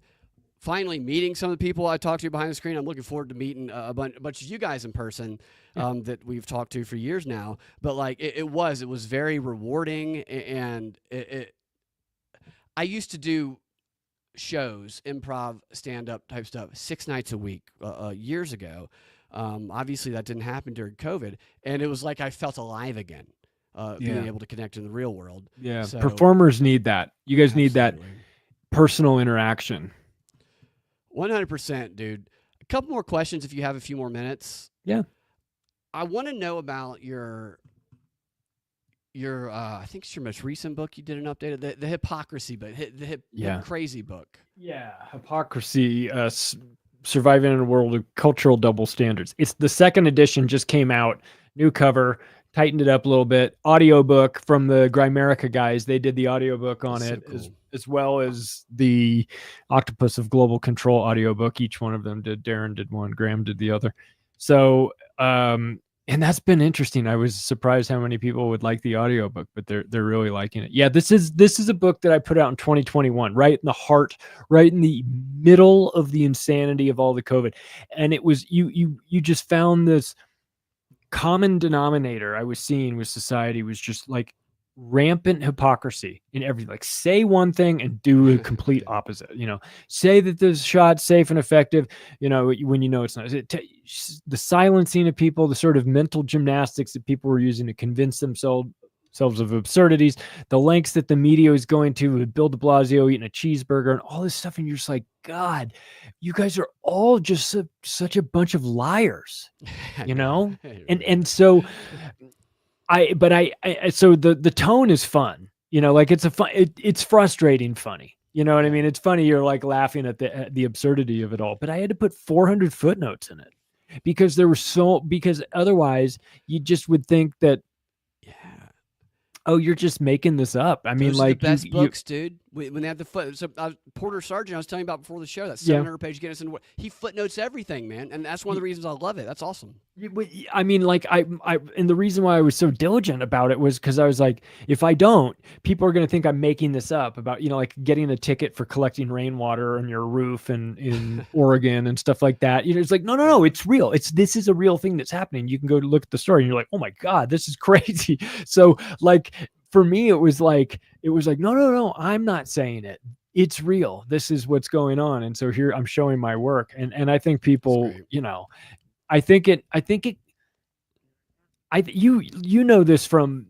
finally meeting some of the people I talked to behind the screen. I'm looking forward to meeting a bunch of you guys in person that we've talked to for years now. But like it was very rewarding. And I used to do shows, improv, stand-up type stuff 6 nights a week years ago. Obviously that didn't happen during COVID, and it was like I felt alive again, being able to connect in the real world. So, performers need that. You guys need that personal interaction. 100%, dude. A couple more questions if you have a few more minutes. I want to know about your I think it's your most recent book. You did an update, the hypocrisy book, the crazy book. Hypocrisy, surviving in a world of cultural double standards. It's the second edition, just came out, new cover, tightened it up a little bit. Audiobook from the Grimerica guys. They did the audiobook on it, so cool. as well as the Octopus of Global Control audiobook. Each one of them did. Darren did one, Graham did the other. So, and that's been interesting. I was surprised how many people would like the audiobook, but they're really liking it. Yeah, this is a book that I put out in 2021, right in the heart, right in the middle of the insanity of all the COVID. And it was you just found this common denominator I was seeing with society was just like rampant hypocrisy in everything. Like say one thing and do a complete opposite, you know, say that this shot's safe and effective, you know, when you know it's not. The silencing of people, the sort of mental gymnastics that people were using to convince themselves themselves of absurdities, the lengths that the media is going to with Bill de Blasio eating a cheeseburger and all this stuff. And you're just like, God, you guys are all just such a bunch of liars, you know? And so so the tone is fun, you know, like it's it's frustrating funny. You know what I mean? It's funny. You're like laughing at the absurdity of it all, but I had to put 400 footnotes in it because because otherwise you just would think that, oh, you're just making this up. I mean, those like are the best books, dude. When they have the foot, so Porter Sargent, I was telling you about before the show, that 700-page Guinness, and he footnotes everything, man, and that's one of the reasons I love it. That's awesome. I mean, like and the reason why I was so diligent about it was because I was like, if I don't, people are going to think I'm making this up about, you know, like getting a ticket for collecting rainwater on your roof in Oregon and stuff like that. You know, it's like, no, it's real. This is a real thing that's happening. You can go look at the story and you're like, oh my God, this is crazy. So like, for me, it was like, no, I'm not saying it. It's real. This is what's going on. And so here I'm showing my work. And I think people, you know, you know this from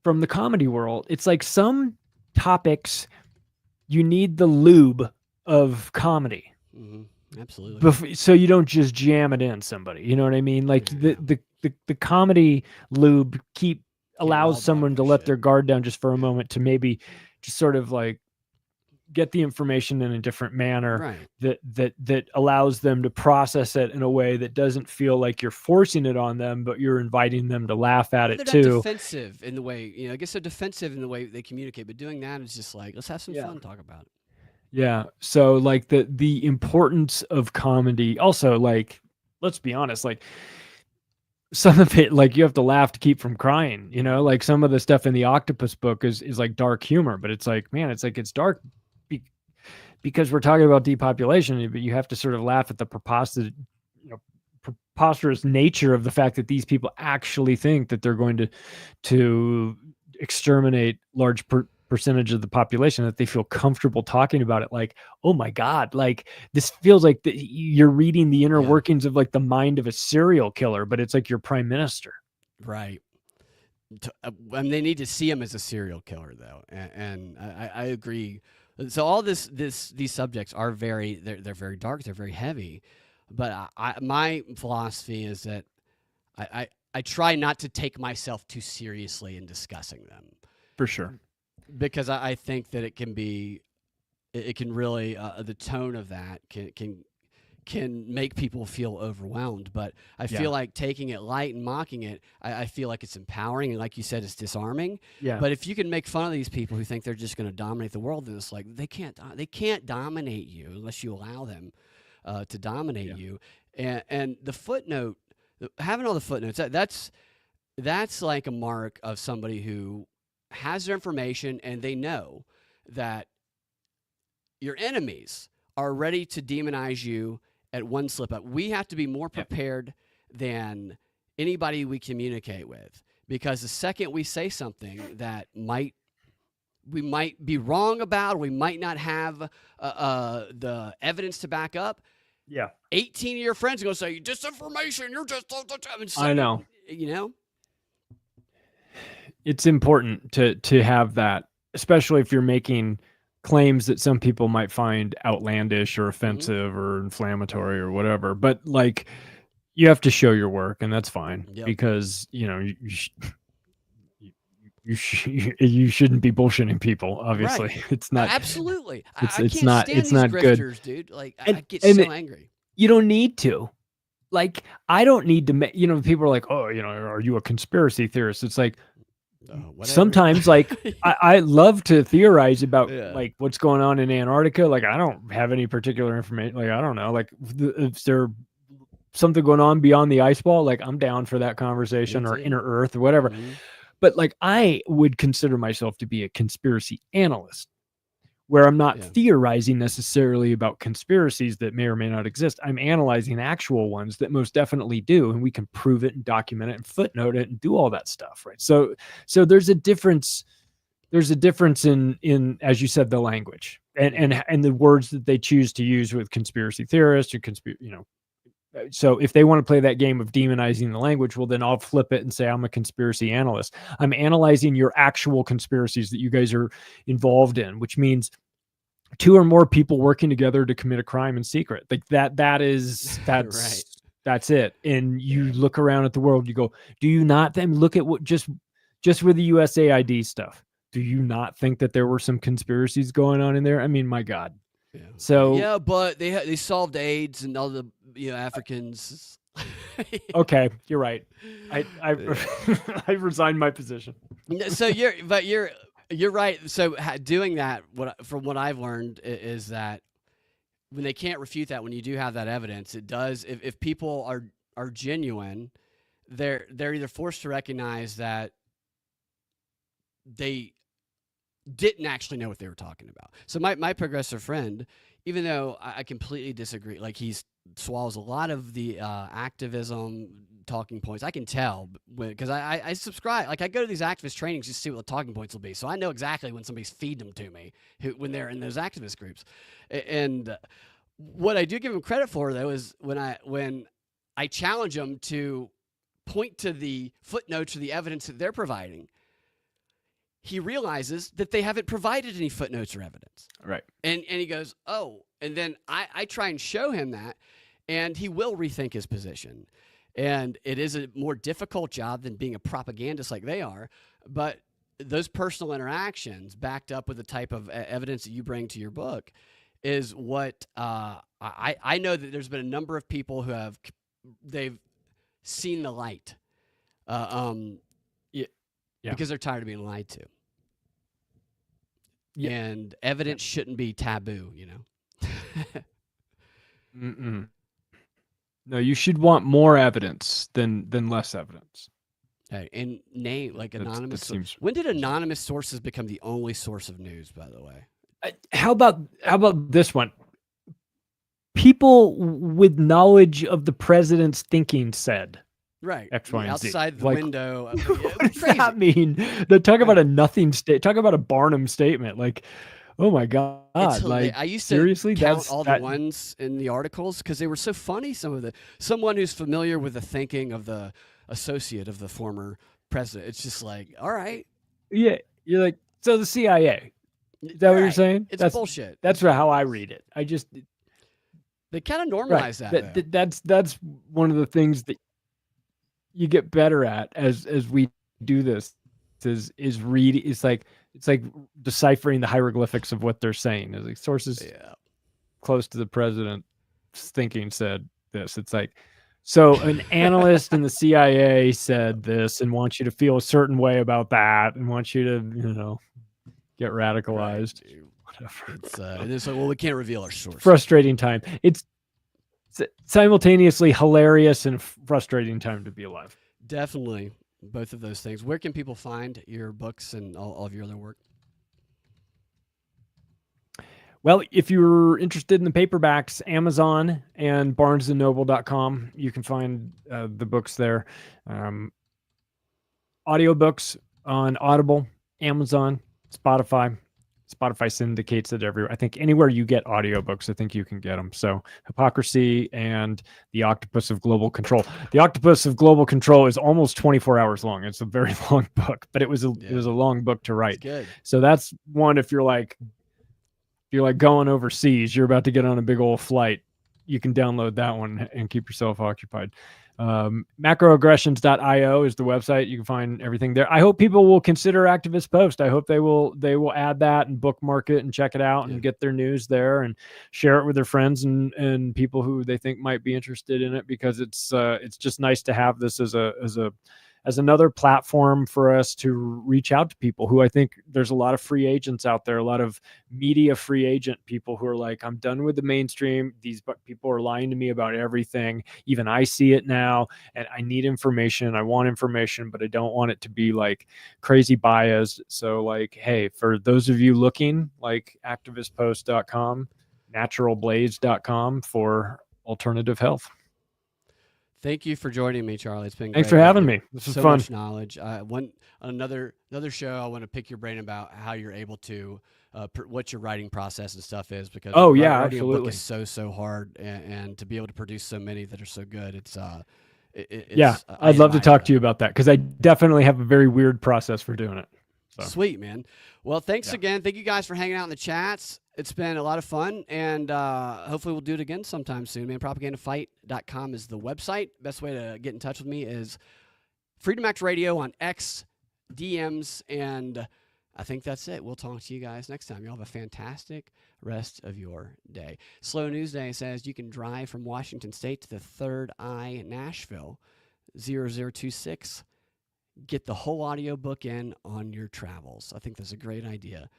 the comedy world. It's like some topics you need the lube of comedy. Mm-hmm. Absolutely. So you don't just jam it in somebody. You know what I mean? Like the comedy lube allows someone to let their guard down just for a moment to maybe just sort of like get the information in a different manner, that allows them to process it in a way that doesn't feel like you're forcing it on them, but you're inviting them to laugh at it too. They're not defensive in the way, you know, I guess they're defensive in the way they communicate, but doing that is just like, let's have some fun, talk about it. Yeah. So like the importance of comedy also, like, let's be honest, like some of it, like you have to laugh to keep from crying, you know, like some of the stuff in the Octopus book is like dark humor, but it's like, man, it's dark because we're talking about depopulation, but you have to sort of laugh at the preposterous nature of the fact that these people actually think that they're going to exterminate large percentage of the population, that they feel comfortable talking about it. Like, oh my God, like this feels like you're reading the inner workings of like the mind of a serial killer, but it's like your prime minister. Right. I mean, they need to see him as a serial killer though. And I agree. So all these subjects are they're very dark. They're very heavy, but my philosophy is that I try not to take myself too seriously in discussing them. For sure. Because I think that it can really, the tone of that can make people feel overwhelmed. But I feel like taking it light and mocking it, I feel like it's empowering. And like you said, it's disarming. Yeah. But if you can make fun of these people who think they're just going to dominate the world, then it's like they can't dominate you unless you allow them to dominate you. And the footnote, having all the footnotes, that's like a mark of somebody who has their information and they know that your enemies are ready to demonize you at one slip up. We have to be more prepared than anybody we communicate with, because the second we say something that we might be wrong about, or we might not have the evidence to back up. 18 of your friends are going to say, disinformation, you're just... I know. You know? It's important to have that, especially if you're making claims that some people might find outlandish or offensive or inflammatory or whatever. But like, you have to show your work, and that's fine because, you know, you shouldn't be bullshitting people. Obviously, right. It's not absolutely. It's not grifters, good, dude. Like, I get so angry. You don't need to. Like, I don't need to. You know, people are like, oh, you know, are you a conspiracy theorist? It's like, sometimes, like, I love to theorize about like what's going on in Antarctica. Like, I don't have any particular information. Like, I don't know. Like, if there's something going on beyond the ice ball, like, I'm down for that conversation, or inner Earth or whatever. But like, I would consider myself to be a conspiracy analyst, where I'm not theorizing necessarily about conspiracies that may or may not exist. I'm analyzing actual ones that most definitely do, and we can prove it and document it and footnote it and do all that stuff, right? So there's a difference. There's a difference in, as you said, the language and the words that they choose to use with conspiracy theorists or So if they want to play that game of demonizing the language, well, then I'll flip it and say I'm a conspiracy analyst. I'm analyzing your actual conspiracies that you guys are involved in, which means two or more people working together to commit a crime in secret. Like that's Right. that's it. And you look around at the world, you go, do you not then look at what just with the USAID stuff? Do you not think that there were some conspiracies going on in there? I mean, my God. Yeah. So yeah, but they solved AIDS and all the Africans. okay, you're right. I Yeah. I resigned my position. So you're right. So doing that, from what I've learned is that when they can't refute that, when you do have that evidence, it does. If people are genuine, they're either forced to recognize that they didn't actually know what they were talking about. So my progressive friend, even though I completely disagree, like he swallows a lot of the activism talking points. I can tell because I subscribe. Like I go to these activist trainings just to see what the talking points will be. So I know exactly when somebody's feeding them to me when they're in those activist groups. And what I do give them credit for though is when I challenge them to point to the footnotes or the evidence that they're providing, he realizes that they haven't provided any footnotes or evidence. Right. And he goes, oh, and then I try and show him that, and he will rethink his position. And it is a more difficult job than being a propagandist like they are, but those personal interactions backed up with the type of evidence that you bring to your book is what I know that there's been a number of people who they've seen the light. Yeah. Because they're tired of being lied to. Yeah. And evidence shouldn't be taboo, Mm-mm. No, you should want more evidence than less evidence. And name like anonymous. That seems... When did anonymous sources become the only source of news? By the way, how about this one? People with knowledge of the president's thinking said. Right. X, Y, and outside Z. the window. What does that mean? Talk about a nothing state. Talk about a Barnum statement. Like, oh my God. Like, I used seriously? to count all the ones in the articles because they were so funny. Someone who's familiar with the thinking of the associate of the former president. It's just like, all right. Yeah. You're like, so the CIA. Is that what you're saying? That's bullshit. That's how I read it. They kind of normalize that. That's one of the things that you get better at as we do this is read. It's like deciphering the hieroglyphics of what they're saying. As like sources close to the president's thinking said this. It's like, so an analyst in the CIA said this and wants you to feel a certain way about that and wants you to get radicalized. Right, it's like, well, we can't reveal our source. Frustrating time. It's simultaneously hilarious and frustrating time to be alive. Definitely both of those things. Where can people find your books and all of your other work? Well, if you're interested in the paperbacks, Amazon and barnesandnoble.com, you can find the books there. Audiobooks on Audible, Amazon, Spotify. Spotify syndicates it everywhere. I think anywhere you get audiobooks, I think you can get them. So Hypocrisy and The Octopus of Global Control. The Octopus of Global Control is almost 24 hours long. It's a very long book, but it was a long book to write. Good. So that's one, if you're like going overseas, you're about to get on a big old flight, you can download that one and keep yourself occupied. Macroaggressions.io is the website. You can find everything there. I hope people will consider Activist Post. I hope they will add that and bookmark it and check it out and get their news there and share it with their friends and people who they think might be interested in it, because it's just nice to have this as another platform for us to reach out to people who, I think there's a lot of free agents out there, a lot of media free agent people who are like, I'm done with the mainstream. These people are lying to me about everything. Even I see it now, and I need information. I want information, but I don't want it to be like crazy biased. So like, hey, for those of you looking, like activistpost.com, naturalblaze.com for alternative health. Thank you for joining me, Charlie. It's been Thanks great. for having me. This was So fun. much knowledge. Another show. I want to pick your brain about how you're able to what your writing process and stuff is, because Oh yeah, writing a book absolutely. is so hard, and to be able to produce so many that are so good, Yeah, I I'd love to admire talk that. to you about that because I definitely have a very weird process for doing it. So Sweet, man. Well, thanks yeah, again. Thank you guys for hanging out in the chats. It's been a lot of fun, and hopefully we'll do it again sometime soon, man. Propagandafight.com is the website. Best way to get in touch with me is Freedom Act Radio on X, DMs, and I think that's it. We'll talk to you guys next time. Y'all have a fantastic rest of your day. Slow News Day says you can drive from Washington State to the Third Eye, Nashville, 0026. Get the whole audio book in on your travels. I think that's a great idea.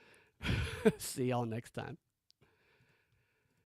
See y'all next time.